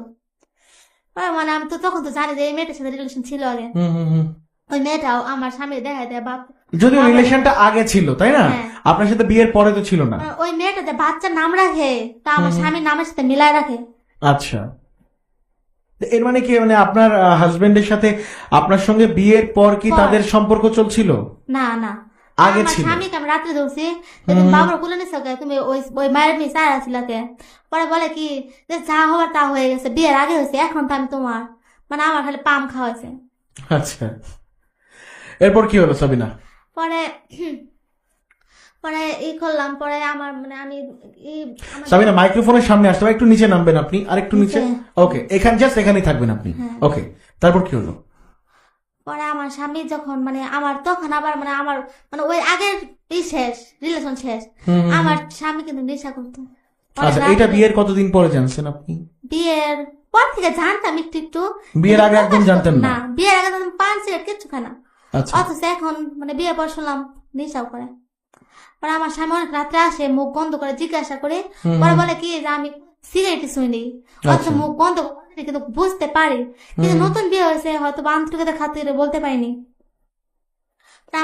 মানে আমি তো তখন তো জানি যে এই মেয়েটার সাথে রিলেশন ছিল আগে। ওই মেয়েটাও আমার স্বামী দেখায় দেয় বাপ, যদিও রিলেশনটা আগে ছিল, তাই না? আপনার সাথে বিয়ের পরে তো ছিল না। ওই মেয়েটা যে বাচ্চার নাম রাখে তা আমার স্বামীর নামের সাথে মিলায় রাখে। আচ্ছা, এর মানে কি, মানে আপনার হাজবেন্ডের সাথে আপনার সঙ্গে বিয়ের পর কি তাদের সম্পর্ক চলছিল? না না, আগে আমার ছিল। স্বামীকে আমি রাত্রে ধরছি, তুমি বাবার কুলে নিছো কে, তুমি ওই মায়ের মেয়ে চায় আসছিল কে। পরে বলে কি যে যা হওয়ার তা হয়ে গেছে, বিয়ের আগে হয়েছে, এখন তো আমি তোমার, মানে আমার খালি পাম খাওয়াইছে। আচ্ছা, এরপর কি হলো সাবিনা? পরে করলাম, পরে আমার মানে আমি সাবিনা মাইক্রোফোনের সামনে আসতে হবে, একটু নিচে নামবেন আপনি, আর একটু নিচে। ওকে, এখানে জাস্ট এখানেই থাকবেন আপনি। ওকে, তারপর কি হলো? পরে আমার স্বামী যখন মানে আমার তখন আবার মানে আমার মানে ওই আগের শেষ রিলেশন শেষ, আমার স্বামী কিন্তু নেশা করতো। আচ্ছা, এটা বিয়ের কতদিন পরে জানছেন আপনি? বিয়ের পর থেকে জানতাম একটু একটু, বিয়ের আগে একদম জানতেন না? বিয়ের আগে জানতাম পান সিগারেট কিচ্ছু খায় না। আচ্ছা, অথচ এখন মানে বিয়ের পর শুনলাম নেশাও করে। পরে আমার স্বামী অনেক রাত্রে আসে, মুখ বন্ধ করে জিজ্ঞাসা করে, পরে বলে কি যে আমি সিগারেটই শুনি, অথচ মুখ বন্ধ করে কিন্তু বুঝতে পারি, কিন্তু নতুন বিয়ে হয়েছে হয়তো আন্তরিকতার খাতিরে বলতে পারিনি।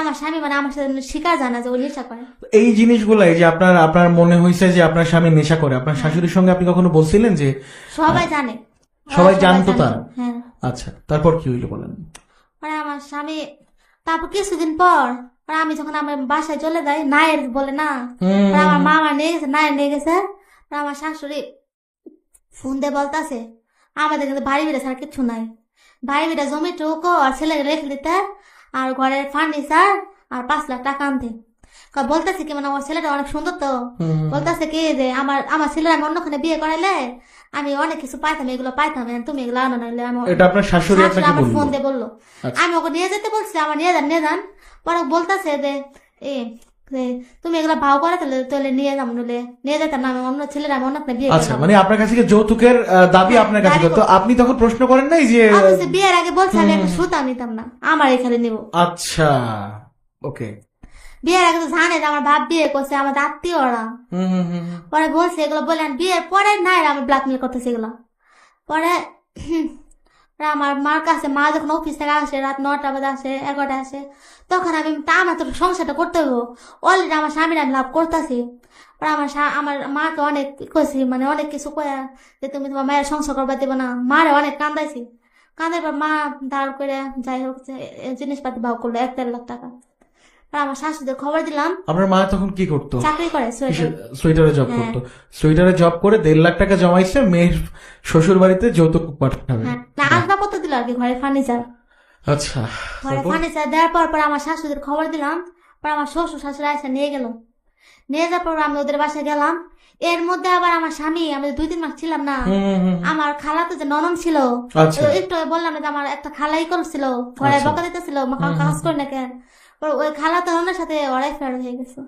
আমার স্বামী মানে আমার সাথে শিকার জানা যে ও নেশা করে। এই জিনিসগুলাই যে আপনার মনে হয়েছে যে আপনার স্বামী নেশা করে, আপনার শাশুড়ির সঙ্গে আপনি কখনো বলছিলেন যে? সবাই জানে, সবাই জানতো তার? হ্যাঁ। আচ্ছা, তারপর কি হইলো বলেন? মানে আমার স্বামী তারপর কিছুদিন পর আমি যখন আমার বাসায় চলে যাই, নায়ের বলে না, আমার মা আমার নিয়ে গেছে, নায়ের নিয়ে গেছে। আমার শাশুড়ি ফোন দিয়ে বলতেছে আমাদের কিন্তু বাড়ি বিড়া ছাড়া কিচ্ছু নাই, বাড়ি বিড়া জমি টুকো আর ছেলেকে রেখে দিতে, আর ঘরের ফার্নিচার আর 5 লাখ টাকা আনতে। বলতেছে কি মানে আমার ছেলেটা অনেক সুন্দর, তো বলতেছে কি যে আমার ছেলের আমি অন্যখানে বিয়ে করাইলে আমি অনেক কিছু পাইতাম, এগুলো পাইতাম, তুমি এগুলো আনো নাইলে। এটা আপনার শাশুড়ি আপনাকে বললো? ফোন দিয়ে বললো। আমি ওকে নিয়ে যেতে বলছি, আমার নিয়ে যান। পরে বলতেছে যে তুমি এগুলো ভাও করে তাহলে নিয়ে যাম, নিয়ে যেতাম না, আমি অন্য ছেলের আমি অন্য বিয়ে। আচ্ছা, মানে আপনার কাছে যৌতুকের দাবি আপনার কাছে, তো আপনি তখন প্রশ্ন করেন নাই যে? বিয়ের আগে বলছে আমি একটা সুতা নিতাম না, আমার এখানে নিব। আচ্ছা, ওকে। বিয়ের আগে তো জানে যে আমার বাপ বিয়ে করছে, আমাদের আত্মীয়রা। পরে বলছে এগুলো বলে, বিয়ের পরে নাই আমার ব্ল্যাকমেল করতেছে এগুলো। পরে আমার মার কাছে, মা যখন অফিস থেকে আসে রাত 9টা বাজে আসে, 11টা আসে, তখন আমি আমার তো সংসারটা করতে হবো, অলরেডি আমার স্বামীর আমি লাভ করতেছি। আমার মাকে অনেক কইছি, মানে অনেক কিছু কয়া যে তুমি তোমার মায়ের সংসার করবা দেবো না, মারে অনেক কান্দাইছি। কাঁদের পর মা দাঁড় করে যাই হোক জিনিসপাতি ভাগ করলো 1-1.5 লাখ টাকা। আর আমার শাশুদের খবর দিলাম। আপনার মা তখন কি করতো? চাকরি করে সোয়েটারে জব করতো। সোয়েটারে জব করে 1.5 লাখ টাকা জমাইছে মেয়ের শ্বশুর বাড়িতে যৌতুক পাঠাবে। না আসবাবপত্র দিল আর কি, ঘরে ফার্নিচার। আচ্ছা, ঘরে ফার্নিচার দেওয়ার পর আমার শাশুদের খবর দিলাম। পর আমার শ্বশুর শাশুড়ি এসে নিয়ে গেল। নিয়ে যাওয়ার পর আমি ওদের বাসায় গেলাম। এর মধ্যে আবার আমার স্বামী, আমি 2-3 মাস ছিলাম না, আমার খালাতো যে ননদ ছিল, একটু বললাম যে আমার একটা খালাই করছিল, ঘরে বকা দিতেছিল কাজ করে না কেন, ওই খালাতো ননদের সাথে ওরাই ফের হয়ে গেছে।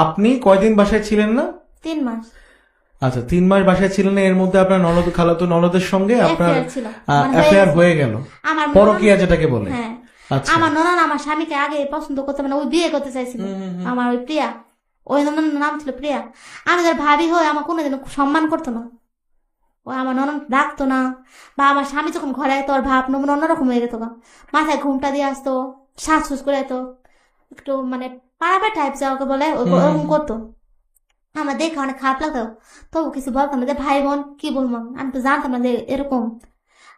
আপনি কয়দিন বাসায় ছিলেন না? 3 মাস। আচ্ছা, 3 মাস বাসায় ছিলেন। এর মধ্যে আপনার ননদ খালাতো ননদের সঙ্গে আপনার অ্যাফেয়ার হয়ে গেল, পরকীয়া যেটাকে বলে। হ্যাঁ, আমার ননদ আমার স্বামীকে আগে পছন্দ করতে, মানে ওই বিয়ে করতে চাইছিল আমার ওই প্রিয়া, ওই ননদ নাম ছিল প্রিয়া। আমি তার ভাবি হয়ে আমার কোনোদিন সম্মান করতো না, ও আমার ননদ ডাকতো না, বা আমার স্বামী যখন ঘরে আইতো ওর ভাব নমুন অন্যরকম হয়ে যেত, মাথায় ঘুমটা দিয়ে আসতো, শ্বাস করে যেত, একটু মানে পাড়াপা টাইপ যাওয়াকে বলে ওরকম করতো। আমার দেখে অনেক খারাপ লাগতো, তবু কিছু বলতাম না যে ভাই বোন কি বলবো, আমি তো জানতাম না যে এরকম।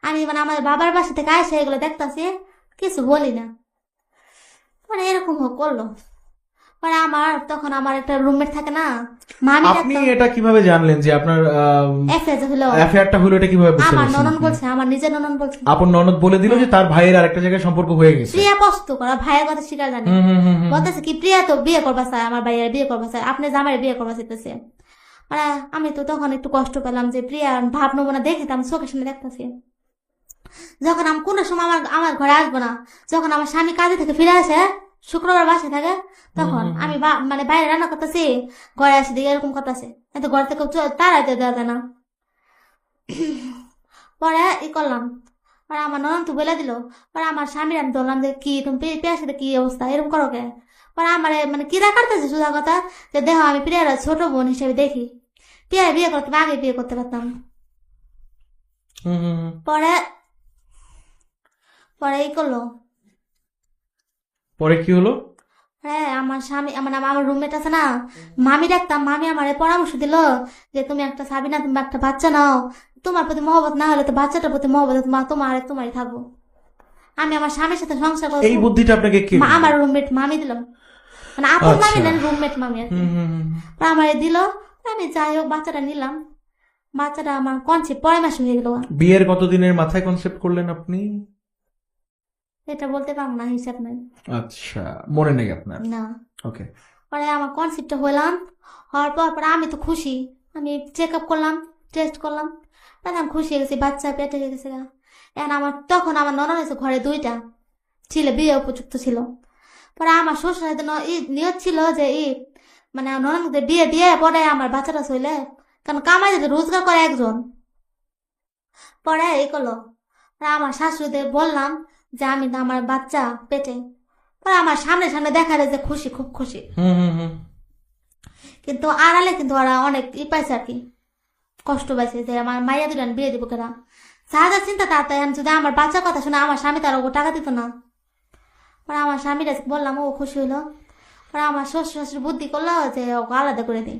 আমি মানে আমার বাবার বাসা থেকে আসে এগুলো দেখতেছি, কিছু বলি না, মানে এরকম করলো। মানে আমার তখন আমার একটা রুমমেট থাকে না, মামি। আপনি এটা কিভাবে জানলেন যে আপনার অ্যাফেয়ারটা হলো? এটা কিভাবে বুঝতে পারছেন? আমার ননদ বলছে, আমার নিজের ননদ বলছে। আপন ননদ বলে দিল যে তার ভাইয়ের আরেকটা জায়গায় সম্পর্ক হয়ে গেছে। প্রিয়া পছন্দ করা ভাইয়ের কথা স্বীকার জানি, বলতেছে কি প্রিয়া তো বিয়ে করবা চায়, আমার ভাইয়ের বিয়ে করবা চায়, আপনি জামাইয়ের বিয়ে করবা চাইতেছে। মানে আমি তো তখন একটু কষ্ট পেলাম যে প্রিয়া ভাব নমুনা দেখে আমি চোখের সামনে দেখতেছি। যখন আমি কোনো সময় আমার ঘরে আসবো না, যখন আমার স্বামী কাজে থেকে ফিরে আসে, শুক্রবার বাসায় থাকে, তখন আমি মানে বাইরে রান্না করতেছি, ঘরে আসি দিকে এরকম করতেছে, কিন্তু ঘর থেকে তাড়াইতে দেওয়া যায় না। পরে করলাম, পরে আমার ননদ তো বলে দিল। পরে আমার স্বামীর আমি বললাম যে কি তুমি প্রিয়ার সাথে কি অবস্থা, এরকম করো কে? পরে আমার মানে কিরা কাটতেছে সোজা কথা, যে দেখো আমি প্রিয়ার ছোট বোন হিসেবে দেখি, প্রিয়ার বিয়ে করতে আগে বিয়ে করতে পারতাম। পরে করলো। পরে কি হলো? হ্যাঁ, আমার স্বামী মানে আমার রুমমেট আছে না, মামি ডাকতাম, মামি আমার পরামর্শ দিল যে তুমি একটা সাবিনা, তুমি একটা বাচ্চা নাও, তোমার প্রতি মহব্বত না হলে তো বাচ্চাটার প্রতি মহব্বত তোমারই থাকবো। আমি আমার স্বামীর সাথে সংসার করবো। এই বুদ্ধিটা আপনাকে কে? আমার রুমমেট মামি দিল, মানে আপন মামি নেন, রুমমেট মামি আর কি। আমার দিল, আমি যাই হোক বাচ্চাটা নিলাম। বাচ্চাটা আমার কনসেপ্ট 6 মাস হয়ে গেল। বিয়ের কতদিনের মাথায় কনসেপ্ট করলেন আপনি? এটা বলতে পারবো না, হিসাব নাই। আচ্ছা, মনে নেই আপনার? না। ওকে। পরে আমার কনসেপ্টটা হলাম, হওয়ার পর আমি তো খুশি, আমি চেক আপ করলাম, টেস্ট করলাম, আমি খুশি হয়ে গেছি, বাচ্চা পেটে হয়ে গেছে। এখন তখন আমার ননদ এসে ঘরে 2টা ছিল, বিয়ে উপযুক্ত ছিল। পরে আমার শ্বশুর নিয়ত ছিল যে মানে ননদদের বিয়ে দিয়ে পরে আমার বাচ্চাটা চলে, কারণ কামাই যদি রোজগার করে একজন। পরে করলো, আমার শাশুড়িদের বললাম যে আমি আমার বাচ্চা পেটে। পরে আমার সামনে দেখা যায় যে খুশি, খুব খুশি, কিন্তু আড়ালে কিন্তু ওরা অনেক পাইছে আর কি, কষ্ট পাইছে যে আমার মাইয়া দুটান বিয়ে দিব কেনা। সাহায্য চিন্তা তাড়াতাড়ি, যদি আমার বাচ্চার কথা শুনে আমার স্বামী তার ওপর টাকা দিত না। পরে আমার স্বামীরা বললাম, ও খুশি হইলো। পরে আমার শ্বশুর শাশুড়ি বুদ্ধি করলো যে ওকে আলাদা করে দিই,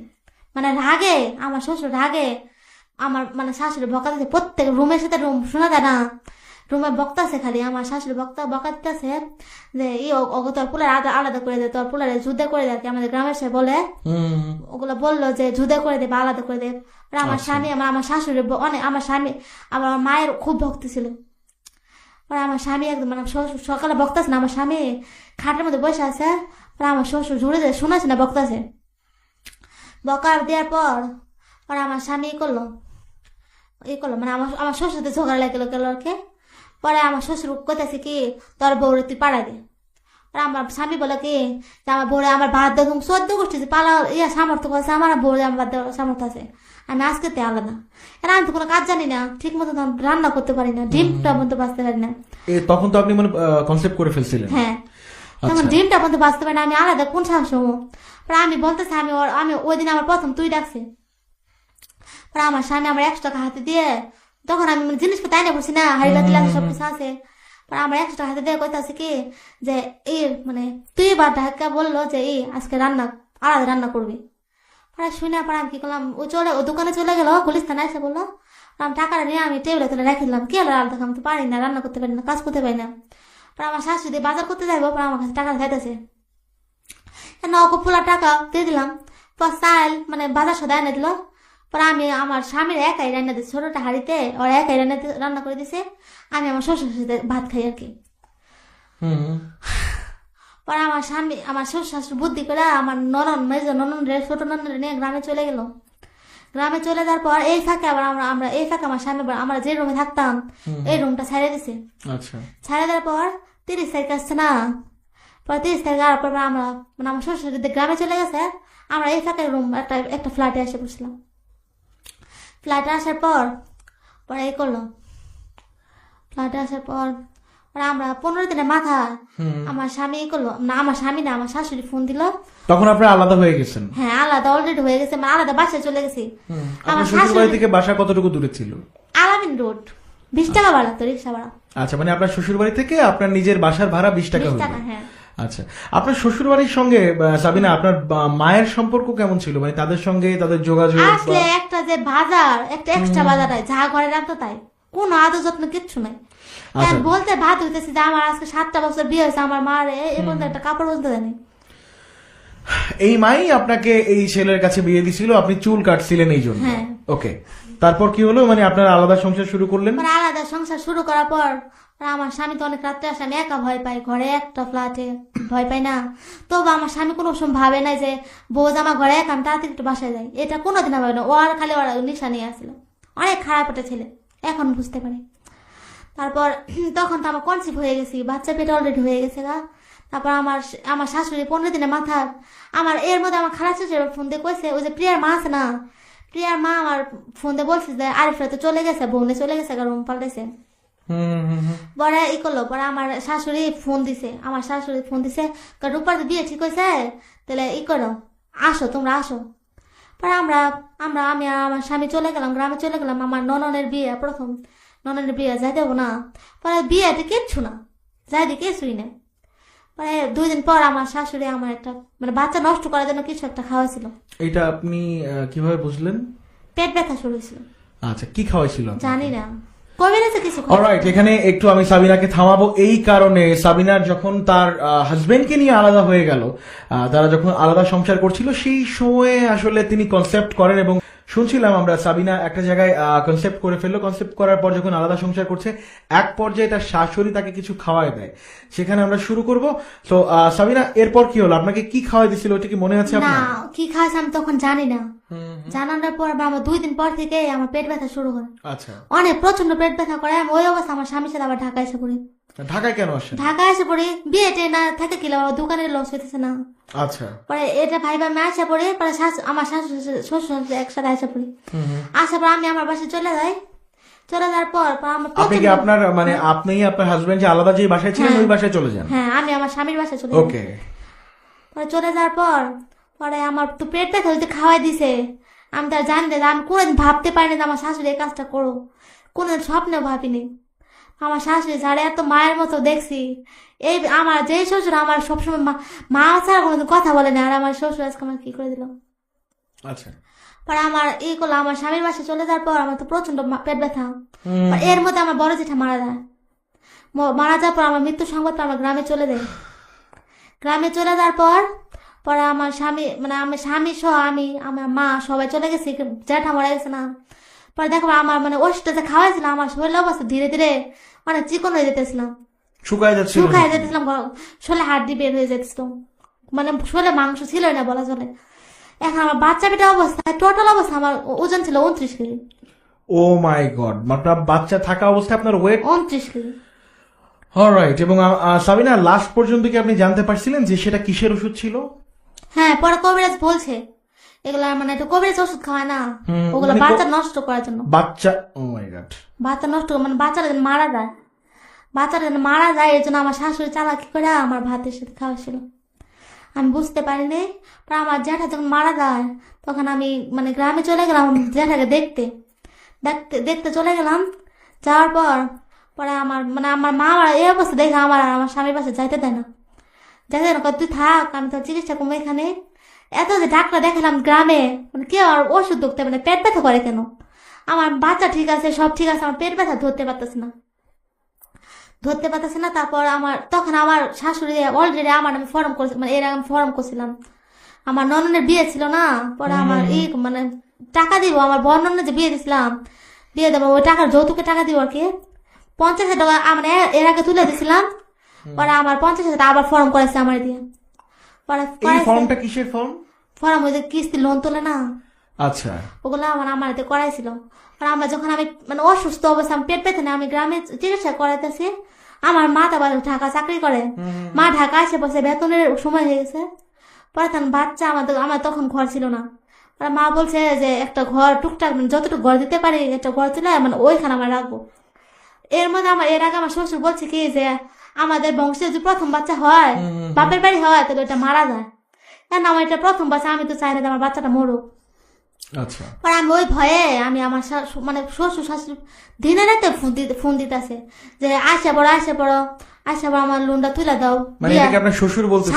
মানে রাগে, আমার শ্বশুর রাগে আমার মানে শাশুড়ি বকা দিচ্ছে, প্রত্যেক রুমের সাথে রুম শোনা যায় না, রুমে বক্তাছে খালি, আমার শাশুড়ি বকা দিতেছে যে ওকে তোর পুলার আলাদা করে দে, তোর পুলারে যুদ্ধে করে দেয়, আমাদের গ্রামের সে বলে, ওগুলো বললো যে যুদ্ধে করে দেবে, আলাদা করে দেবে। আমার স্বামী আমার শাশুড়ি অনেক, আমার স্বামী আমার মায়ের খুব ভক্তি ছিল। আমার স্বামী একদম মানে সকালে বক্তাছে না, আমার স্বামী খাটের মধ্যে বসে আছে, আমার শ্বশুর জুড়ে যায় শোনাছে না, বক্তাছে। বকার দেওয়ার পর আমার স্বামী করলো মানে আমার শ্বশুর ঝগড়া লাগলো কে। পরে আমার শ্বশুর কোথাছে কি তোর বউরে তুই পাড়াই দে। আমার স্বামী বলে কি যে আমার বউরে আমার ভাত দেবো, 14 গোষ্ঠী পালা সামর্থ্য করছে, আমার বউরে আমার ভাত দেওয়ার সামর্থ্য আছে, আমি আজকে আলাদা। এর আমি তো কোনো কাজ জানি না, ঠিক মতো রান্না করতে পারি না, ডিমটা মতো বাঁচতে পারি না। তখন তো আপনি মানে কনসেপ্ট করে ফেলছিলেন? হ্যাঁ, তখন ডিমটা মতো বাঁচতে পারি না, আমি আলাদা কোন সাহস হবো। আমি বলতেছি আমি ওই দিন আমার প্রথম তুই ডাকছে। আমার স্বামী আমার 100 টাকা হাতে দিয়ে, তখন আমি জিনিসপত্র তাই না করছি না, হাড়ি বাতি লাগে সবকিছু আছে। আমার 100 টাকা হাতে দিয়ে কইতাছে কি যে মানে তুই এবার ঢাকা বললো যে আজকে আলাদা রান্না করবি। শুনে আমি কি করলাম, ও দোকানে চলে গেল, গুলিস্তানে এসে বললো। আমি টাকাটা নিয়ে আমি টেবিলে তুলে রেখে দিলাম, কি হলো আলাদা আমি তো পারি না, রান্না করতে পারি না, কাজ করতে পারি না। পরে আমার শাশুড়ি বাজার করতে যাইবো, পরে আমার কাছে টাকা চাইতেছে, ওকে ফুলা টাকা দিয়ে দিলাম। পর চাল মানে বাজার সদা এনে দিল। পরে আমি আমার স্বামীর একাই রান্না দিচ্ছি, ছোটটা হাড়িতে ওর একাই রান্না করে দিছে, আমি আমার শ্বশুর সাথে ভাত খাই আর কি। পরে আমার স্বামী আমার শ্বশুর শাশুড়ি বুদ্ধি করে আমার ননন ছোট ননন নিয়ে গ্রামে চলে গেল। গ্রামে চলে যাওয়ার পর এই ফাঁকে আবার আমরা এই ফাঁকে আমার স্বামী আমরা যে রুমে থাকতাম এই রুমটা ছেড়ে দিছে। ছেড়ে দেওয়ার পর 30 তারিখ আসছে না, পরে 30 তারিখ আর পর আমরা মানে আমার শ্বশুর গ্রামে চলে গেছে, আমরা এই ফাঁকে রুম একটা ফ্ল্যাটে এসে বসলাম। ফ্ল্যাটে আসার পর পরে এই করলো, ফ্ল্যাটে আসার পর আমরা 15 দিনের মাথা আমার স্বামী করলো না, আমার স্বামী না আমার শাশুড়ি ফোন দিল। তখন আপনারা আলাদা হয়ে গেছেন? হ্যাঁ আলাদা অলরেডি হয়ে গেছে, মানে আলাদা বাসায় চলে গেছি। আমার শ্বশুর বাড়ি থেকে বাসা কতটুকু দূরে ছিল? আলামিন রোড, 20 টাকা ভাড়া তো রিক্সা ভাড়া। আচ্ছা, মানে আপনার শ্বশুর বাড়ি থেকে আপনার নিজের বাসার ভাড়া 20 টাকা হলো। হ্যাঁ। আচ্ছা, আপনার শ্বশুর বাড়ির সঙ্গে সাবিনা আপনার মায়ের সম্পর্ক কেমন ছিল, মানে তাদের সঙ্গে তাদের যোগাযোগ? আসলে একটা যে বাজার একটা এক্সট্রা বাজার হয়, যা ঘরে রাখতো তাই, কোনো আদর যত্ন কিচ্ছু নাই। বলতে ভাত হইতেছে যে আমার আজকে 7টা বছর বিয়ে হয়েছে, আমার মার এই পর্যন্ত একটা কাপড় বলতে দেয়নি। এই মাই আপনাকে এই ছেলের কাছে বিয়ে দিছিল, আপনি চুল কাটছিলেন এই জন্য? ওকে, তারপর কি হলো, মানে আপনারা আলাদা সংসার শুরু করলেন? আলাদা সংসার শুরু করার পর আমার স্বামী তো অনেক রাত্রে আসে, আমি একা ভয় পাই, ঘরে একটা ফ্ল্যাটে ভয় পাই না। তবু আমার স্বামী কোনো সময় ভাবে নাই যে বউ আমার ঘরে একা, আমি তাড়াতাড়ি একটু বাসায় যাই, এটা কোনোদিন ভাবে না। ও আর খালি ওরা নিশা নিয়ে আসছিল, অনেক খারাপ একটা ছেলে, এখন বুঝতে পারি। তারপর তখন তো আমার কনসিভ হয়ে গেছি, বাচ্চা পেটে অলরেডি হয়ে গেছে গা। তারপর আমার শাশুড়ি 15 দিনের মাথার আমার এর মধ্যে আমার খারাপ শাশুড়ি ফোন দিয়ে কইছে, ওই যে প্রিয়ার মা আছে না, প্রিয়ার মা আমার ফোন দিয়ে বলছে যে আরিফরা তো চলে গেছে, বোনে চলে গেছে, রুম পাল্টাইছে। পরে ই করলো, পরে আমার শাশুড়ি ফোন দিছে, রূপার বিয়ে ঠিক হয়েছে, তাহলে ই করো, আসো তোমরা আসো। পরে আমি আর আমার স্বামী চলে গেলাম, গ্রামে চলে গেলাম। আমার নননের বিয়ে, প্রথম নননের বিয়ে, যাই দেবো না। পরে বিয়েতে কিচ্ছু না, যাই দি কিছুই না। পরে 2 দিন পর আমার শাশুড়ি আমার একটা মানে বাচ্চা নষ্ট করার জন্য কিছু একটা খাওয়াইছিল। এটা আপনি কিভাবে বুঝলেন? পেট ব্যথা শুরু হয়েছিল। আচ্ছা, কি খাওয়াইছিল জানি না, কিছু। অলরাইট, এখানে একটু আমি সাবিনাকে থামাবো এই কারণে, সাবিনার যখন তার হাজবেন্ডকে নিয়ে আলাদা হয়ে গেল, তারা যখন আলাদা সংসার করছিল, সেই সময়ে আসলে তিনি কনসেপ্ট করেন এবং শুনছিলাম আমরা সাবিনা একটা জায়গায় কনসেপ্ট করে ফেললো। কনসেপ্ট করার পর যখন আলাদা সংসার করছে, এক পর্যায়ে তার শাশুড়ি তাকে কিছু খাওয়াই দেয়, সেখানে আমরা শুরু করব। তো সাবিনা, এরপর কি হলো, আপনাকে কি খাওয়াই দিছিল, ওটা কি মনে আছে আপনার? না, কি খাওয়াছে আমি তখন জানি না। জানানোর পর আমার 2 দিন পর থেকে আমার পেট ব্যথা শুরু হয়। আচ্ছা, অনেক প্রচন্ড পেট ব্যথা করে। আমি ওই অবস্থা আমার স্বামীর সাথে আবার ঢাকা এসে পড়ি। ঢাকায় কেন আসেন? ঢাকায় এসে পড়ি, বিয়েতে না থাকে কি দোকানের লস হইতেছে না। আচ্ছা, পরে এটা ভাই আমি আসা পড়ি, পরে আমার শ্বশুর একসাথে আসা পড়ি। আসার পর আমি আমার বাসায় চলে যাই। চলে যাওয়ার পর আপনার মানে আপনি আপনার হাজবেন্ড যে আলাদা যে বাসায় ছিলেন ওই বাসায় চলে যান? হ্যাঁ, আমি আমার স্বামীর বাসায় চলে যাই। ওকে। পরে চলে যাওয়ার পর পরে আমার তো পেট ব্যথা হইতে খাওয়াই দিছে। আমি তো জানি না, আমি কোনোদিন ভাবতে পারিনি যে আমার শাশুড়ি এই কাজটা করো, কোনোদিন স্বপ্নেও ভাবিনি। আমার শাশুড়ি যারা এত মায়ের মতো দেখছি, এই আমার যে শ্বশুর আমার সবসময় মা ছাড়া কোনোদিন কথা বলে না, আর আমার শ্বশুর আজকে আমার কি করে দিল। আচ্ছা, পরে আমার এই করলো, আমার স্বামীর বাসায় চলে যাওয়ার পর আমার তো প্রচন্ড পেট ব্যথা। এর মধ্যে আমার বড় জেঠা মারা যায়। মারা যাওয়ার পর আমার মৃত্যু সংবাদ আমার গ্রামে চলে যায়। গ্রামে চলে যাওয়ার পর পরে আমার স্বামী মানে আমার স্বামী সহ আমি আমার মা সবাই চলে গেছি, জ্যাঠা মারা গেছে না। পরে দেখো আমার মানে ওষুধটা যে খাওয়াইছিলাম, আমার শরীরের অবস্থা ধীরে ধীরে অনেক চিকন হয়ে যেতেছিলাম, শুকায় যেতেছিলাম, শরীরে হাড্ডি বের হয়ে যেতেছিল, মানে শরীরে মাংস ছিল না বলা চলে। এখন আমার বাচ্চা পেটে অবস্থা, টোটাল অবস্থা আমার ওজন ছিল 29 কেজি। ও মাই গড, আপনার বাচ্চা থাকা অবস্থায় আপনার ওয়েট 29 কেজি। অলরাইট, এবং সাবিনা লাস্ট পর্যন্ত কি আপনি জানতে পারছিলেন যে সেটা কিসের ওষুধ ছিল? হ্যাঁ, পরে কবিরাজ বলছে এগুলা মানে একটু কবিরাজ ওষুধ খাওয়ায় না, ওগুলো বাচ্চা নষ্ট করার জন্য। বাচ্চা, ও মাই গড, বাচ্চা নষ্ট মানে বাচ্চারা যেন মারা যায়, এর জন্য আমার শাশুড়ি চালাকি করে আমার ভাতের সাথে খাওয়াছিল। আমি বুঝতে পারিনি। পরে আমার জ্যাঠা যখন মারা যায় তখন আমি মানে গ্রামে চলে গেলাম জ্যাঠাকে দেখতে চলে গেলাম। যাওয়ার পর পরে আমার মানে আমার মা এই অবস্থা দেখে আমার স্বামীর পাশে যাইতে দেয় না, তুই থাক, আমি তো চিকিৎসা করবো এখানে। এত যে ডাক্তার দেখালাম গ্রামে, মানে কেউ আর ওষুধ ধরতে মানে পেট ব্যথা করে কেন, আমার বাচ্চা ঠিক আছে, সব ঠিক আছে, আমার পেট ব্যথা ধরতে পারতেছে না। তারপর তখন আমার শাশুড়ি অলরেডি আমার আমি ফর্ম করেছি, মানে এর আগে আমি ফর্ম করছিলাম, আমার নননের বিয়ে ছিল না, পরে আমার মানে টাকা দিব, আমার বড় নননের যে বিয়ে দিছিলাম, বিয়ে দেবো, ওই টাকার যৌতুকে টাকা দিব আর কি, 50,000 টাকা মানে এর আগে তুলে দিছিলাম। পরে আমার 50,000 টাকা আবার ফর্ম করেছে আমার দিয়ে। পরে ফর্মটা কিসের ফর্ম? ফর্ম ওই যে কিস্তি লোন তোলে না, আচ্ছা, ওগুলো আমার এতে করাইছিল। আমরা যখন আমি মানে অসুস্থ অবস্থা, আমি পেট পেতে না, আমি গ্রামে চিকিৎসা করাইতেছি, আমার মা তো আবার ঢাকা চাকরি করে, মা ঢাকা এসে বসে, বেতনের সময় হয়ে গেছে। পরে তখন বাচ্চা আমার তখন ঘর ছিল না, মা বলছে যে একটা ঘর টুকটাক যতটুকু ঘর দিতে পারি একটা ঘর ছিল, মানে ওইখানে আমার রাখবো। এর মধ্যে এর আগে আমার শ্বশুর বলছে কি যে আমাদের বংশে যদি প্রথম বাচ্চা হয়, বাপের বাড়ি হয়, তাহলে ওটা মারা যায়, কেন আমার এটা প্রথম বাচ্চা, আমি তো চাই না আমার বাচ্চাটা মরুক। আচ্ছা, পরে আমি ওই ভয়ে আমি আমার মানে শ্বশুর শাশুড়ি দিনে রাতে ফোন দিতেছে যে আসে পড়ো আমার লোনটা তুলে দাও। মানে এটাকে আপনার শ্বশুর বলতে?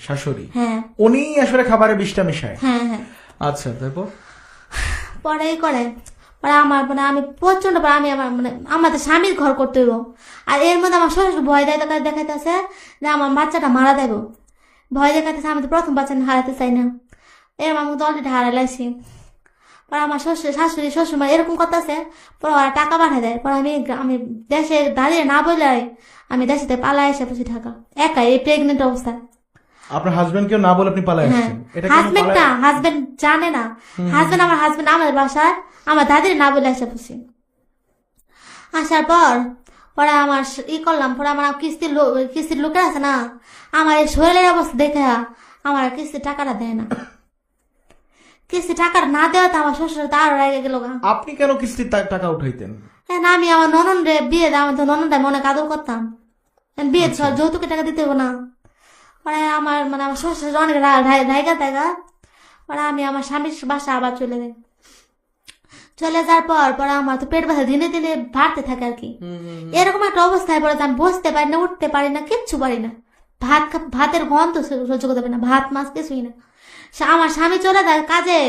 শাশুড়ি। হ্যাঁ, উনি আসলে খাবারে বিষটা মিশায়। হ্যাঁ। আচ্ছা, তারপর পরে এই করে, পরে আমার মানে আমি প্রচন্ড, আমি আমার মানে আমাদের স্বামীর ঘর করতে হইব, আর এর মধ্যে আমার শ্বশুর ভয় দেখাইতেছে যে আমার বাচ্চাটা মারা দেবো, ভয় দেখাইতেছে, আমি তো প্রথম বাচ্চা হারাতে চাই না, এর আমার মতো অলরেডি হারাইলাইছি। পরে আমার শ্বশুর মানে এরকম করতেছে, পরে ওরা টাকা পাঠিয়ে দেয়। পরে আমি দেশে দাঁড়িয়ে না বলে আমি দেশে পালাই এসে বসে ঢাকা একা, এই প্রেগনেন্ট অবস্থা। আপনার হাজবেন্ড কেউ না বলে আপনি পালাই আসছেন? হাজবেন্ড জানে না, হাজবেন্ড আমাদের বাসায় আমার দাদির না বলে এসে বসি। আসার পরে আমার করলাম, পরে আমার কিস্তির লোকের আছে না, আমার এই শরীরের অবস্থা দেখে আমার কিস্তির টাকাটা দেয় না, কিস্তি টাকা না দেওয়াতে আমার শ্বশুর তো আরো রেগে গেল। আপনি কেন কিস্তির টাকা উঠাইতেন? আমি আমার নননরে বিয়ে দেয়, আমি তো নননটা মনে কাদর করতাম, বিয়ে যৌতুকে টাকা দিতে না। পরে আমার মানে আমার শ্বশুর অনেক রায়গা, পরে আমি আমার স্বামীর বাসা আবার চলে যাওয়ার পরে আমার তো পেট ব্যথা দিনে দিনে বাড়তে থাকে আর কি। এরকম একটা অবস্থায় পরে আমি বসতে পারি না, উঠতে পারি না, কিচ্ছু পারি না, ভাতের গন্ধ সহ্য করতে পারি না, ভাত মাছ কিছুই না। আমার স্বামী চলে যায় কাজে,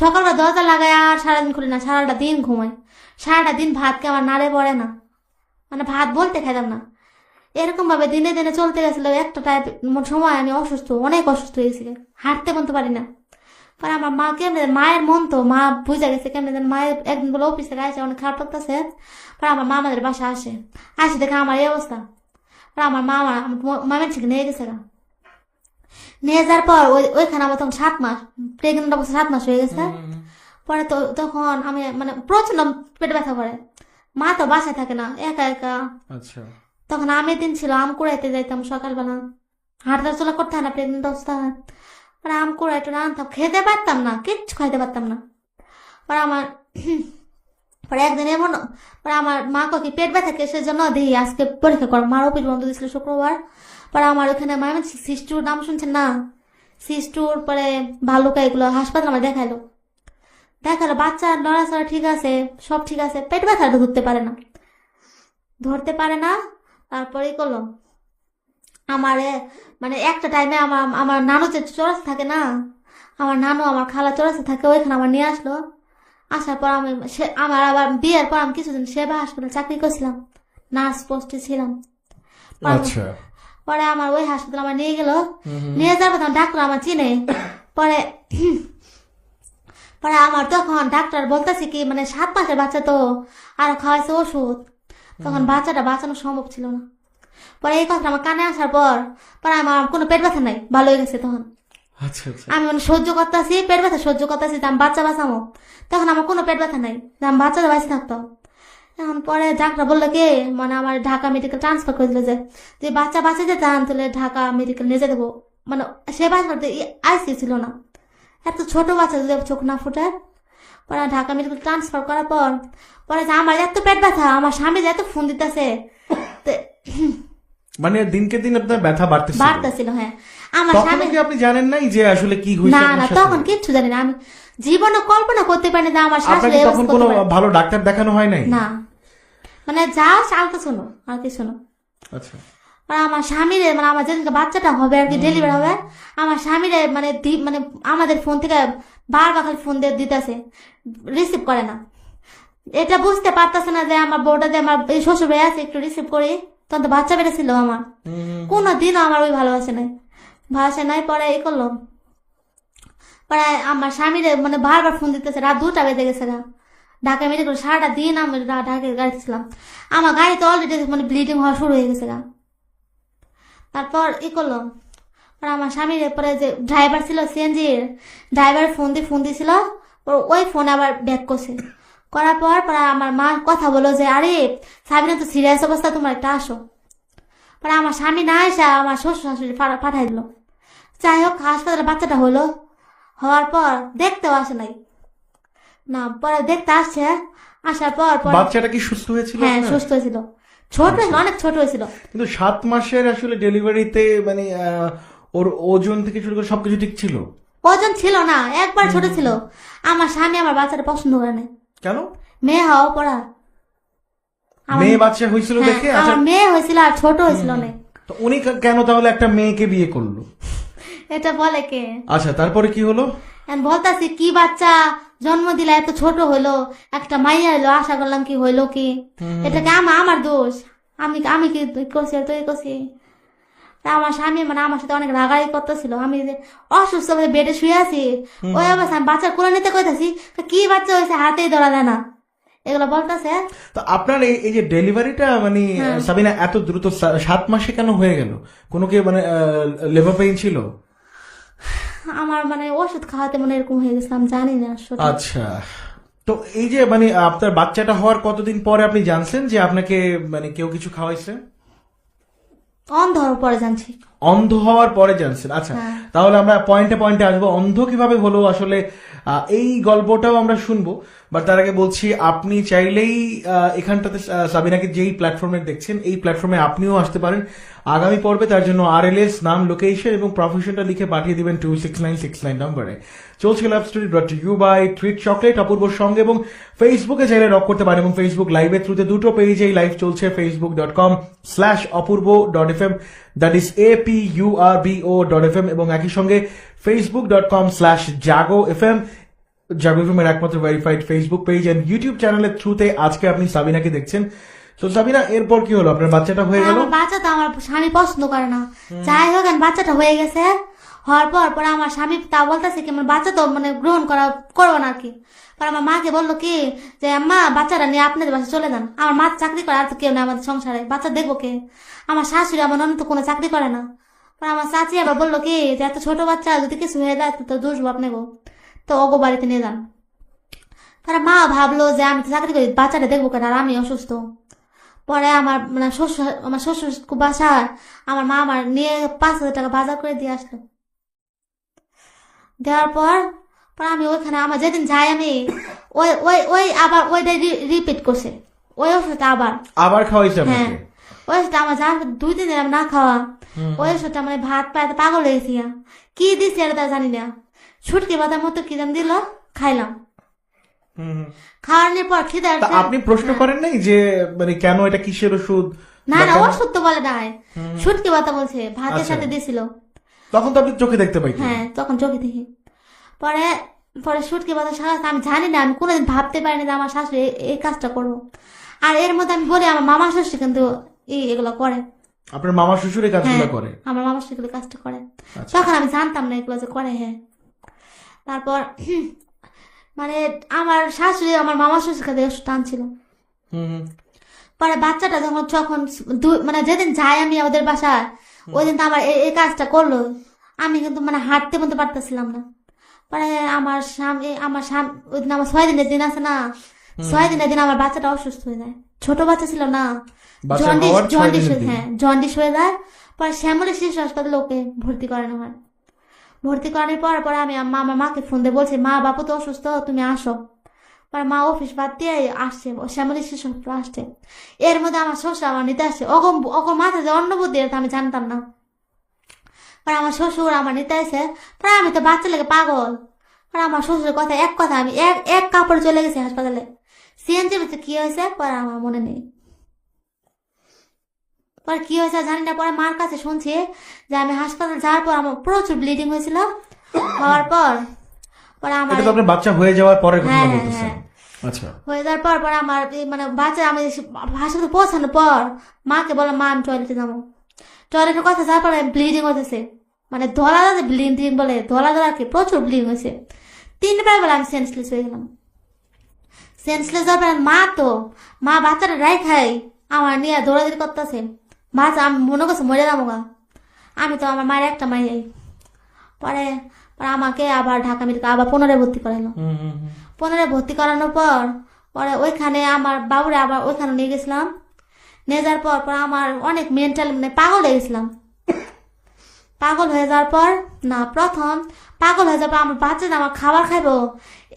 সকালবেলা দরজা লাগায় আর সারাদিন খুলি না, সারাটা দিন ঘুমাই, সারাটা দিন ভাতকে আমার নাড়ে পড়ে না, মানে ভাত বলতে খাইতাম না। এরকম ভাবে দিনে দিনে চলতে গেছিল। একটা সময় আমি অনেক অসুস্থ হয়েছি, হাঁটতে বলতে পারি না। পরে আমার মা কেমনে, মায়ের মন তো, মা বুঝে গেছে কেমনে, মায়ের একদিন বলে অফিস থেকে আসে অনেক খারাপ লাগতেছে। পরে আমার মা আমাদের বাসা আসে দেখে আমার এই অবস্থা। পরে আমার মা মামের থেকে নিয়ে গেছে, নিয়ে যাওয়ার পর ওইখানে আমার তখন 7 মাস প্রেগনেন্ট অবস্থা, 7 মাস হয়ে গেছে। পরে তো তখন আমি মানে প্রচন্ড পেটে ব্যথা করে, মা তো বাসায় থাকে না, একা একা। আচ্ছা, তখন আমের দিন ছিল, আম কুড়াইতে যাইতাম সকালবেলা, হাঁটা চলা করতে হয় না প্রেগনেন্ট অবস্থা। পরে আম কুড়াইতে আনতাম, খেতে পারতাম না, কিচ্ছু খাইতে পারতাম না। পরে একদিন এমন, পরে আমার মা কি পেট ব্যথা কেসের জন্য দেখি আজকে পরীক্ষা কর, মার অফিস বন্ধ দিয়েছিল শুক্রবার। পরে আমার ওখানে মায়ের সিস্টুর নাম শুনছেন না, সিস্টুর পরে ভালুকা, এগুলো হাসপাতাল আমার দেখালো, বাচ্চা নড়াচড়া ঠিক আছে, সব ঠিক আছে, পেট ব্যথা ধরতে পারে না। তারপরে করলো আমারে মানে একটা টাইমে আমার নানু যে চৌরাস্তা থাকে না, আমার নানু আমার খালা চৌরাস্তা থাকে, ওইখানে আমার নিয়ে আসলো। আসার পর আমার আবার বিয়ের পর আমি কিছুদিন সেবা হাসপাতালে চাকরি করছিলাম, নার্স পোস্টে ছিলাম। পরে আমার ওই হাসপাতাল আমার নিয়ে গেল, নিয়ে যাবো তখন ডাক্তার আমার চিনে। পরে আমার তখন ডাক্তার বলতেছে কি মানে 7 মাসের বাচ্চা তো, আর খাওয়াইছে ওষুধ, তখন বাচ্চাটা বাঁচানো সম্ভব ছিল না। পরে এই কথা আমার কানে আসার পর আমার কোনো পেট ব্যথা নাই, ভালো হয়ে গেছে তখন। আমি মানে সহ্য করতেছি, পেট ব্যথা সহ্য করতেছি, আমি বাচ্চা বাঁচাবো, তখন আমার কোনো পেট ব্যথা নাই, আমি বাচ্চাটা বাঁচে থাকতো। এখন পরে ডাক্তার বললো কি মানে আমার ঢাকা মেডিকেল ট্রান্সফার করে দিল, যে বাচ্চা বাঁচাতে চান তাহলে ঢাকা মেডিকেল নিয়ে যেতে দেবো। মানে সে বাচ্চা আইসিইউ ছিল না, এত ছোট বাচ্চা যদি চোখ না ফুটে। পরে ঢাকা মেডিকেল ট্রান্সফার করার পরে আমার এত পেট ব্যথা, আমার স্বামী এত ফোন দিতেছে, মানে দিনকে দিন আপনার ব্যথা বাড়তেছিল। হ্যাঁ, আমার স্বামী, আপনি জানেন নাই যে আসলে কি হয়েছে? না, তখন কিচ্ছু জানি না, আমি জীবনে কল্পনা করতে পারি না আমার শাশুড়ি। তখন কোনো ভালো ডাক্তার দেখানো হয় নাই? না, মানে যা আলতা শোনো আর কি শোনো। আচ্ছা, আমার স্বামীরে মানে আমার যেদিনকে বাচ্চাটা হবে আর কি ডেলিভারি হবে, আমার স্বামীরে মানে আমাদের ফোন থেকে বারবার খালি ফোন দিতেছে, রিসিভ করে না। এটা বুঝতে পারতেছে না যে আমার বউটা যে আমার এই শ্বশুর ভাই আছে একটু রিসিভ করি, তখন তো বাচ্চা বেড়ে ছিল আমার। কোনোদিনও আমার ওই ভালোবাসে নাই পরে এই করলো, পরে আমার স্বামীর মানে বারবার ফোন দিতেছে, রাত 2টা বেজে গেছে গা, ঢাকা মেডিকেল সারাটা দিন আমি ঢাকায় গাড়িতে ছিলাম, আমার গাড়িতে অলরেডি মানে ব্লিডিং হওয়া শুরু হয়ে গেছে গা। তারপর ই করলো, পরে আমার স্বামীর পরে যে ড্রাইভার ছিল সিএনজির ড্রাইভার ফোন দিয়েছিল, ওই ফোন আবার ব্যাক করছে, করার পর পরে আমার মা কথা বলো যে আরে সাবিনা তো সিরিয়াস অবস্থা, তোমার একটা আসো। পরে আমার স্বামী না এসে আমার শ্বশুর শাশুড়ি পাঠাই দিল। যাই হোক হাসপাতালে বাচ্চাটা হওয়ার পর দেখতেও আসে নাই না, পরে দেখতে আসছে, আসার পর বাচ্চাটা কি সুস্থ হয়েছিল? হ্যাঁ সুস্থ হয়েছিল, ছোট হয়েছিল, অনেক ছোট হয়েছিল। কিন্তু 7 মাসের আসলে ডেলিভারিতে মানে ওর ওজন থেকে শুরু করে সবকিছু ঠিক ছিল? ওজন ছিল না, একবার ছোট ছিল। আমার স্বামী আমার বাচ্চাটা পছন্দ করে না। কেন? মেয়ে হওয়া পড়া, মেয়ে বাচ্চা হয়েছিল দেখে? আমার মেয়ে হয়েছিল আর ছোট হয়েছিল অনেক। তো উনি কেন তাহলে একটা মেয়েকে বিয়ে করলো? এটা বলে কে? আচ্ছা তারপরে কি হলো? বলতাছি কি বাচ্চা জন্ম দিলা, এত ছোট হইলো, একটা মাইয়া হইলো, আশা করলাম কি হইলো কি, এটাকে আমার দোষ, আমি কি করছি তুই করছি। আমার স্বামী মানে আমার সাথে অনেক রাগারাগি করতেছিল, আমি যে অসুস্থ হয়ে বেডে শুয়ে আছি ওই অবস্থা, আমি বাচ্চা কোলে নিতে কইতাছি, কি বাচ্চা হয়েছে হাতেই ধরা দেয় না, এগুলো বলতেছে। তো আপনার এই যে ডেলিভারিটা মানে সাবিনা এত দ্রুত 7 মাসে কেন হয়ে গেল? কোনো কি মানে লেবার পেইন ছিল? আমার মানে ওষুধ খাওয়াতে মানে এরকম হয়ে গেছিলাম, জানি না আসলে। আচ্ছা, তো এই যে মানে আপনার বাচ্চাটা হওয়ার কতদিন পরে আপনি জানছেন যে আপনাকে মানে কেউ কিছু খাওয়াইছে? অন্ধ হওয়ার পরে জানছি। অন্ধ হওয়ার পরে জানছেন? আচ্ছা, তাহলে আমরা পয়েন্টে আসবো। অন্ধ কিভাবে হলো আসলে এই গল্পটাও আমরা শুনবো, বাট তার আগে বলছি আপনি চাইলেই এখানটাতে সাবিনাকে যেই প্ল্যাটফর্মে দেখছেন এই প্ল্যাটফর্মে আপনিও আসতে পারেন আগামী পর্বে। তার জন্য RLS নাম, লোকেশন এবং প্রফেশনটা লিখে পাঠিয়ে দিবেন 26969 নম্বরে। চলছে love story brought you by treat chocolate অপূর্বর সঙ্গে, এবং ফেসবুকে চাইলে রক করতে পারেন, এবং ফেসবুক লাইভের থ্রুতে দুটো পেজেই লাইভ চলছে, facebook.com/apurbo.fm, দ্যাট ইজ APURBO.fm, এবং একই সঙ্গে facebook.com/jago.fm, জাগো এফএম এর একমাত্র verified Facebook page and YouTube চ্যানেলের থ্রুতে আজকে আপনি সাবিনাকে দেখছেন। তো সাবিনা, এরপর কি হলো? আপনার বাচ্চাটা হয়ে গেল? আমার বাচ্চা তো আমার স্বামী পছন্দ করে না, যাই হোক বাচ্চাটা হয়ে গেছে। হওয়ার পর আমার স্বামী তা বলতেছে কি আমার বাচ্চা তো মানে গ্রহণ করবো না আর কি। পর আমার মাকে বললো কি যে আম্মা বাচ্চাটা নিয়ে আপনাদের বাসায় চলে যান, আমার মা চাকরি করে, আর তো কেউ নেই আমাদের সংসারে, বাচ্চা দেখবো কে? আমার শাশুড়ি আমার ননদ তো কোনো চাকরি করে না। পর আমার চাচি আবার বললো কি যে এত ছোট বাচ্চা যদি কিছু হয়ে যায় তো দুষবো আপনাকে, তো ওগো বাড়িতে নিয়ে যান। তারা মা ভাবলো যে আমি তো চাকরি করি, বাচ্চাটা দেখবো কেন, আর আমি অসুস্থ। পরে আমার মানে আমার শ্বশুর বাসার আমার মা আমার নিয়ে 5,000 টাকা বাজার করে দিয়ে আসলো। দেওয়ার পর আমি ওইখানে আমার যেদিন যাই আমি ওই আবার ওইটাই রিপিট করছে, ওই ওষুধটা আবার খাওয়াইছে? হ্যাঁ, ওই ওষুধটা আমার যা 2-3 দিন না খাওয়া, ওই ওষুধটা মানে ভাত পাইতে পাগল হয়েছি, কি দিচ্ছে এটা জানি না, ছুটকি বাদার মতো কি জানি দিল, খাইলাম। খাওয়ানোর পর খিদে আসছে। আপনি প্রশ্ন করেন নাই যে মানে কেন এটা কিসের ওষুধ? না ওষুধ তো বলে নাই, ছুটকি বাতা বলছে, ভাতের সাথে দিছিল। তখন তো আপনি চোখে দেখতে পাইতেন? হ্যাঁ তখন চোখে দেখি। পরে ছুটকি বাতা সাথে আমি জানি না, আমি কোনোদিন ভাবতে পারিনি যে আমার শাশুড়ি এই কাজটা করবো। আর এর মধ্যে আমি বলি আমার মামা শ্বশুর কিন্তু এগুলো করে। আপনার মামা শ্বশুর এই কাজগুলো করে? আমার মামা শ্বশুর কাজটা করে। তখন আমি জানতাম না এগুলো যে করে। হ্যাঁ, তারপর মানে আমার শাশুড়ি আমার মামা শ্বশুর কাছে টানছিল। পরে বাচ্চাটা যখন মানে যেদিন যাই আমি ওদের বাসায়, ওই দিন তো আমার এই কাজটা করলো, আমি কিন্তু মানে হাঁটতে মতো পারতেছিলাম না। পরে আমার স্বামী ওই দিন আমার 6 দিনের দিন আছে না, 6 দিনের দিন আমার বাচ্চাটা অসুস্থ হয়ে যায়, ছোট বাচ্চা ছিল না, জন্ডিস হয়ে যায়। পরে শ্যামলী শিশু হাসপাতালে ওকে ভর্তি করানো হয়। ভর্তি করানোর পর আমি আমার মাকে ফোন দিয়ে বলছি মা বাপু তো অসুস্থ, তুমি আসো। পরে মা অফিস বাদ দিয়ে আসছে, শ্যামলী শিশু হাসপাতাল আসছে। এর মধ্যে আমার শ্বশুর আমার নিতে আসছে, ওগো মাথায় যে অন্য বুদ্ধি আমি জানতাম না। পরে আমার শ্বশুর আমার নিতে আসে, পরে আমি তো বাচ্চা লেগে পাগল। পরে আমার শ্বশুরের কথা আমি এক কাপড় চলে গেছি হাসপাতালে। সিএনজি কি হয়েছে পরে আমার মনে নেই, পরে কি হয়েছে জানি না। পরে মার কাছে শুনছি যে আমি হাসপাতাল যাওয়ার পর আমার প্রচুর ব্লিডিং হয়েছিল। হওয়ার পর আমার বাচ্চা হয়ে যাওয়ার পরে ঘটনা বলতেছেন? আচ্ছা হয়ে যাওয়ার পর পর আমার মানে বাচ্চা আমি হাসপাতালে পৌঁছানোর পর মাকে বললাম মা আমি টয়লেটে যাবো। টয়লেটের কথা যাওয়ার পর ব্লিডিং হতেছে, মানে ধলা ধলা ব্লিডিং বলে ধলা ধলা কি প্রচুর ব্লিডিং হয়েছে। 3বার বলে আমি সেন্সলেস হয়ে গেলাম। সেন্সলেস হওয়ার পর মা বাচ্চাটা রাই খাই আমার নিয়ে দৌড়াদৌড়ি করতেছে। বাচ্চা আমি মনে করছি মরে যাবো গা, আমি তো আমার মায়ের একটা মাই। পরে আমাকে আবার ঢাকা মেডিকেল আবার 15 ভর্তি করাইলো। 15 ভর্তি করানোর পর পরে ওইখানে আমার বাবুরে আবার ওইখানে নিয়ে গেছিলাম। নিয়ে যাওয়ার পর আমার অনেক মেন্টাল মানে পাগল হয়ে গেছিলাম। পাগল হয়ে যাওয়ার পর না প্রথম পাগল হয়ে যাওয়ার পর আমার বাচ্চাটা আমার খাবার খাইবো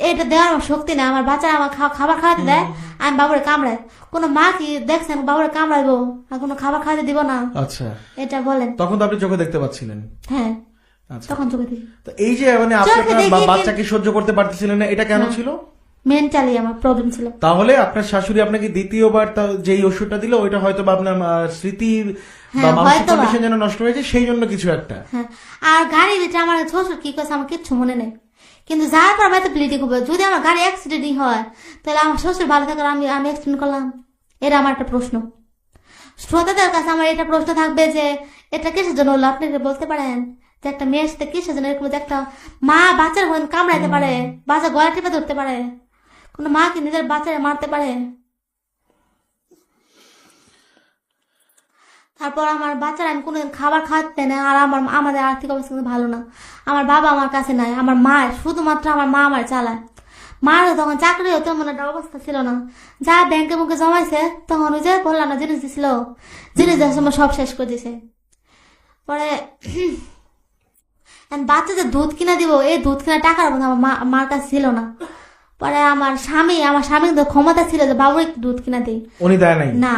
এটা দেওয়ার আমার শক্তি নেই। আমার বাচ্চারা আমার খাবার খাওয়াতে দেয়, আমি বাবুরে কামড়াই। কোনো মা কি দেখছেন বাবুরে কামড়াইবো আর কোনো খাবার খাওয়াতে দিব না? আচ্ছা এটা বলেন। তখন তো আপনি চোখে দেখতে পাচ্ছিলেন? হ্যাঁ আচ্ছা তখন চোখে দেখি। তো এই যে মানে আপনি আপনার বাচ্চাকে সহ্য করতে পারতেছিলেন না, এটা কেন ছিল? মেন্টালি আমার প্রবলেম ছিল। তাহলে আপনার শাশুড়ি আপনাকে দ্বিতীয়বার যেই ওষুধটা দিল ওইটা হয়তো বা আপনার স্মৃতি বা মানসিক কন্ডিশন যেন নষ্ট হয়েছে সেই জন্য কিছু একটা। হ্যাঁ আর গাড়ি যেটা আমার শ্বশুর কি করছে আমার কিচ্ছু মনে নেই, কিন্তু যার পর আমি তো ব্লিডিং হবে। যদি আমার গাড়ি অ্যাক্সিডেন্টই হয় তাহলে আমার শ্বশুর ভালো থাকার আমি অ্যাক্সিডেন্ট করলাম, এটা আমার একটা প্রশ্ন। শ্রোতাদের কাছে আমার এটা প্রশ্ন থাকবে যে এটা কিসের জন্য হলো? আপনি বলতে পারেন যে একটা মেয়ের সাথে কিসের জন্য এরকম একটা মা বাচ্চার কামড়াইতে পারে, বাচ্চা গলা টিপে ধরতে পারে, কোনো মা কি নিজের বাচ্চারা মারতে পারে? তারপর আমার বাচ্চারা আমি কোনোদিন খাবার খাওয়াতে না। আর আমাদের আর্থিক অবস্থা কিন্তু ভালো না, আমার বাবা আমার কাছে নাই, আমার মা শুধুমাত্র আমার মা আমার চালায়। মার তখন চাকরি হতো মানে একটা অবস্থা ছিল না, যা ব্যাংকে মুখে জমাইছে তখন ওই যে বললাম না জিনিস দিছিল, জিনিস দেওয়ার সময় সব শেষ করে দিছে। পরে বাচ্চাদের দুধ কিনা দিব, এই দুধ কিনা টাকার মধ্যে আমার মার কাছে ছিল না। পরে আমার স্বামী কিন্তু ক্ষমতা ছিল যে বাবু একটু দুধ কিনা দিই, উনি দেয় নাই না।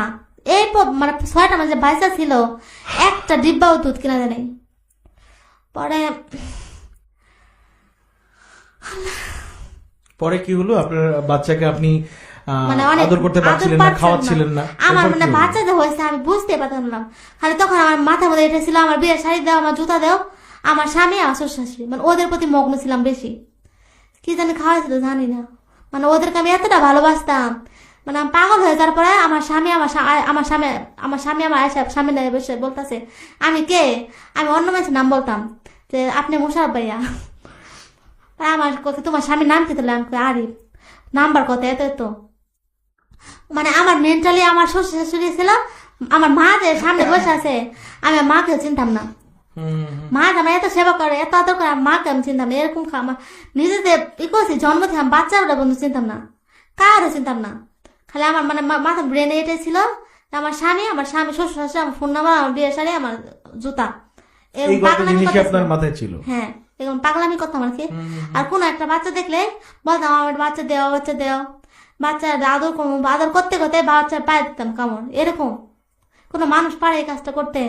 এই মানে 6টা মানে বাচ্চা ছিল, একটা ডিব্বাও দুধ কিনা দেয় নাই। পরে কি হলো? আপনার বাচ্চাকে আপনি মানে আদর করতে পারছিলেন না, খাওয়াচ্ছিলেন না? আমার মানে বাচ্চা যে হয়েছে আমি বুঝতে পারতাম না। খালি তখন আমার মাথার মধ্যে এটা ছিল আমার বিয়ের শাড়ি দাও, আমার জুতা দাও, আমার স্বামী আমার শ্বশুর শাশুড়ি, মানে ওদের প্রতি মগ্ন ছিলাম বেশি। কি জানি খাওয়াইছিল জানি না, মানে ওদেরকে আমি এতটা ভালোবাসতাম। মানে আমি পাগল হয়ে যাওয়ার পরে আমার স্বামী আমার আয়সা স্বামী বসে বলতেছে আমি কে, আমি অন্য মানুষের নাম বলতাম যে আপনি মুশারফ ভাইয়া। আমার কথা তোমার স্বামীর নাম কি? তাহলে আমি আরিফ। নাম্বার কত? এত। মানে আমার মেন্টালি আমার শ্বশুর শাশুড়ি ছিল, আমার মা যে সামনে বসে আছে আমি মাকেও চিনতাম না। মা আমার এত সেবা করে এত আদর করে, মাকে আমি চিনতাম না। এরকম আমার নিজেদের ই করছি জন্ম থেকে আমি বাচ্চারা বন্ধু চিনতাম না, কারও চিনতাম না। খালি আমার মানে মাথা ব্রেনে এটাই ছিল আমার স্বামী শ্বশুর শাশুড়ি, আমার ফোন নাম্বার, আমার বিয়ের শাড়ি, আমার জুতা, আপনার মাথায় ছিল। হ্যাঁ এরকম পাগলামি করতাম আর কি। আর কোন একটা বাচ্চা দেখলে বলতাম আমার বাচ্চা দেও, বাচ্চা আদর করতে করতে বাচ্চার পায়ে দিতাম কামড়। এরকম কোন মানুষ পারে এই কাজটা করতে?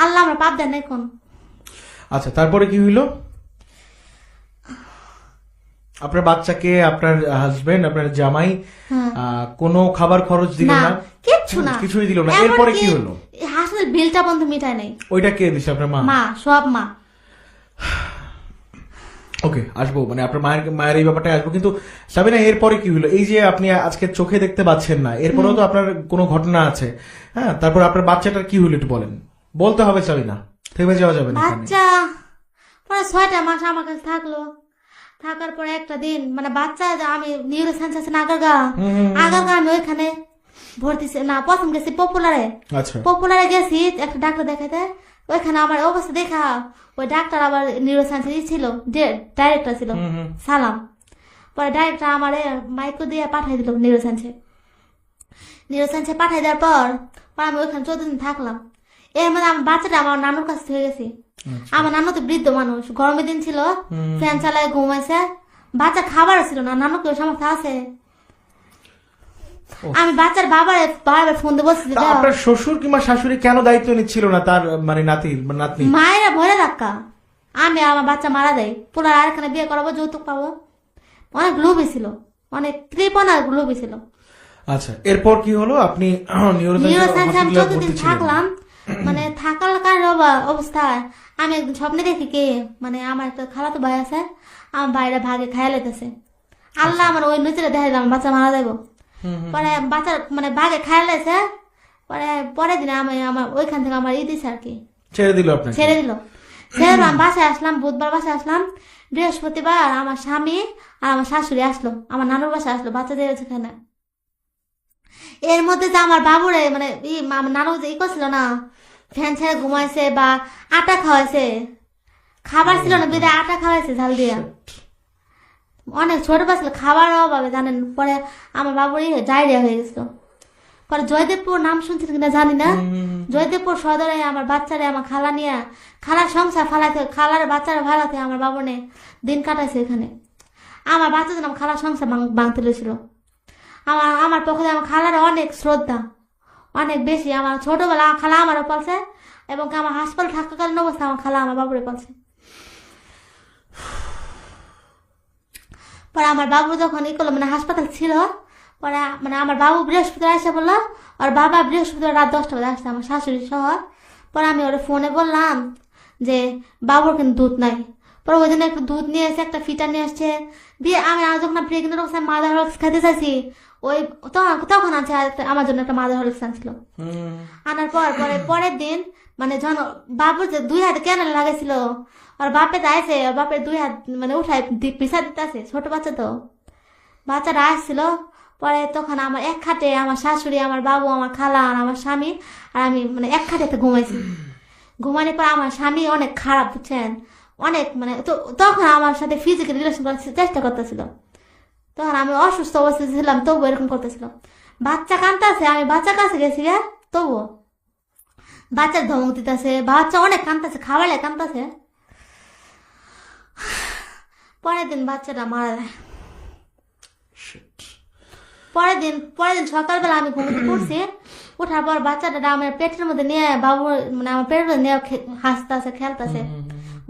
আল্লাহ আমরা পাপ দেন এখন। আচ্ছা তারপরে কি হইলো? আপনার বাচ্চাকে আপনার হাজবেন্ড আপনার জামাই কোনো খাবার খরচ দিল না? কিচ্ছু না, কিছুই দিল না। এরপরে কি হলো? হাসপাতাল বিলটা বন্ধ মিটায় নাই। ওইটা কে দিছে? আপনার মা? সব মা। ওকে আসবো, মানে আপনার মায়ের এই ব্যাপারটা আসবো, কিন্তু সাবিনা এরপরে কি হলো? এই যে আপনি আজকে চোখে দেখতে পাচ্ছেন না, এরপরেও তো আপনার কোনো ঘটনা আছে। হ্যাঁ তারপর আপনার বাচ্চাটার কি হলো একটু বলেন। বলতে হবে সাবিনা, থেমে যাওয়া যাবে না। বাচ্চা পরে 6টা মাস আমার কাছে থাকলো। থাকার পরে একটা দিন মানে বাচ্চা আমি নিউরোসায়েন্স আছে না আগারগা আমি ওইখানে ভর্তি না, প্রথম গেছি পপুলারে গেছি একটা ডাক্তার দেখাইতে। ওইখানে আমার অবস্থা দেখা ওই ডাক্তার আবার নিউরোসায়েন্স ছিল, ডাইরেক্টর ছিল সালাম। পরে ডাইরেক্টর আমারে মাইক্রো দিয়ে পাঠাই দিল নিউরোসায়েন্সে পাঠাই দেওয়ার পর আমি ওইখানে 14 দিন থাকলাম। এর মধ্যে আমার বাচ্চাটা আমার নানুর কাছে হয়ে গেছি। আমার নানু তো বৃদ্ধ মানুষ, গরমের দিন ছিল, ফ্যান চালায় ঘুমাইছে, বাচ্চা খাবার ছিল না, নানু কেউ সামর্থ্য আছে। আমি বাচ্চার বাবার ফোন দিয়ে বলছি আপনার শ্বশুর কিংবা শাশুড়ি কেন দায়িত্ব নিচ্ছিল না তার মানে নাতনি? মায়েরা ভরে ধাক্কা, আমি আমার বাচ্চা মারা দেয়, পুরো আর এখানে বিয়ে করাবো, যৌতুক পাবো, অনেক লোভী ছিল, অনেক কৃপণার লোভী ছিল। আচ্ছা এরপর কি হলো? আপনি থাকলাম, মানে থাকার অবস্থায় আমি একদিন স্বপ্নে দেখি কে মানে আমার একটা খালাতো ভাই আছে, আমার ভাইরা ভাগে খাইয়া লেতেছে, আল্লাহ আমার ওই নজরে দেখা দিলাম বাচ্চা মারা যাবো। পরে বাচ্চা মানে বাঘে খাই লাইছে। পরে পরের দিনে আমি আমার ওইখান থেকে আমার দিছে আর কি, ছেড়ে দিল আপনাকে? ছেড়ে দিল। আমি বাসায় আসলাম, বুধবার বাসায় আসলাম। বৃহস্পতিবার আমার স্বামী আর আমার শাশুড়ি আসলো, আমার নানুর বাসায় আসলো, বাচ্চা দিয়ে সেখানে। এর মধ্যে যে আমার বাবুরে মানে আমার নানু যে করছিল না, ফ্যান ছেড়ে ঘুমাইছে বা আটা খাওয়াইছে, খাবার ছিল না বিদায় আটা খাওয়াইছে ঝাল দিয়া। অনেক ছোট বাচ্চা খাবার অভাবে জানেন। পরে আমার বাবুর ডায়রিয়া হয়ে গেছিল। পরে জয়দেবপুর নাম শুনছেন কিনা জানি না, জয়দেবপুর সদরে আমার বাচ্চারে আমার খালা নিয়ে, খালার সংসার ফালাতে, খালার বাচ্চারা ভাড়াতে আমার বাবু নে দিন কাটাইছে এখানে। আমার বাচ্চা যেন আমার খালার সংসার ভাঙতে লেছিল। আমার পক্ষে আমার খালার অনেক শ্রদ্ধা, অনেক বেশি। আমার ছোটবেলা খালা আমারও পালছে, এবং আমার হাসপাতাল থাকাকালীন অবস্থা আমার খালা আমার বাবুরে পালছে। পরে আমার বাবু যখন করলো মানে হাসপাতাল ছিল, পরে মানে আমার বাবু বৃহস্পতিবার এসে বললো, আর বাবা বৃহস্পতিবার রাত 10টা বাজে আসছে আমার শাশুড়ি সহ। পরে আমি ওরা ফোনে বললাম যে বাবুর কিন্তু দুধ নাই। পরে ওই জন্য একটু দুধ নিয়ে এসে একটা ফিটার নিয়ে আসছে দিয়ে। আমি যখন প্রেগনেন্ট অবস্থায় মাদার হরলিক্স খাইতে চাইছি, ওই তখন আছে আমার জন্য একটা মাদার হরলিক্স আনছিল। আনার পরের দিন মানে যখন বাবুর যে 2 হাতে কেন লাগাইছিল, আর বাপে যাইছে, আর বাপের 2 হাত মানে উঠায় পিছা দিতে আছে, ছোট বাচ্চা তো, বাচ্চারা আসছিল। পরে তখন আমার এক খাটে আমার শাশুড়ি, আমার বাবু, আমার খালা আর আমার স্বামী আর আমি মানে এক খাটে ঘুমাইছি। ঘুমানোর পর আমার স্বামী অনেক খারাপ, বুঝছেন, অনেক মানে তখন আমার সাথে ফিজিক্যাল রিলেশন করার চেষ্টা করতেছিল। তখন আমি অসুস্থ অবস্থায় ছিলাম, তবু এরকম করতেছিল। বাচ্চা কাঁদতেছে, আমি বাচ্চার কাছে গেছি গে, তবুও বাচ্চার ধমক দিতেছে, বাচ্চা অনেক কাঁদতেছে, খাওয়ালে কাঁদতেছে। পরের দিন বাচ্চাটা মারা যায়। পরের দিন সকালবেলা আমি ঘুমিয়ে পড়ছি, ওঠার পর বাচ্চাটা আমার পেটের মধ্যে নিয়ে বাবু মানে আমার পেটের মধ্যে নিয়ে হাসতেছে, খেলতেছে,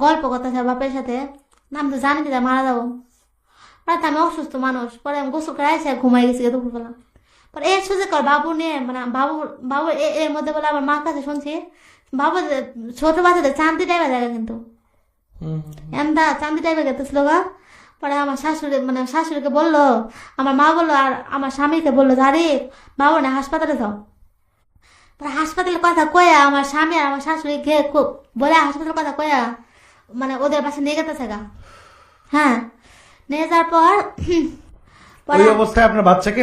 গল্প করতেছে বাপের সাথে। আমি তো জানি যে মারা যাবো। পরে আমি অসুস্থ মানুষ, পরে আমি গোসল করে এসে ঘুমাই গেছি দুপুরবেলা। পরে এর সুযোগ কর বাবু নিয়ে মানে বাবু এর মধ্যে বলে আমার মার কাছে শুনছি বাবু ছোট বাচ্চাদের চান্দি টাইপের জায়গা, কিন্তু এমদা চান্দি টাইপের গেতেছিল গা। পরে আমার শাশুড়িকে বললো, আমার মা বললো আর আমার স্বামীকে বললো, আরে বাবু না হাসপাতালে যাও। পরে হাসপাতালের কথা কয়া আমার স্বামী আর আমার শাশুড়ি গিয়ে বলে হাসপাতালের কথা কয়া মানে ওদের পাশে নিয়ে গেতেছে গা। হ্যাঁ, নিয়ে যাওয়ার পর ওই অবস্থায় আপনার বাচ্চাকে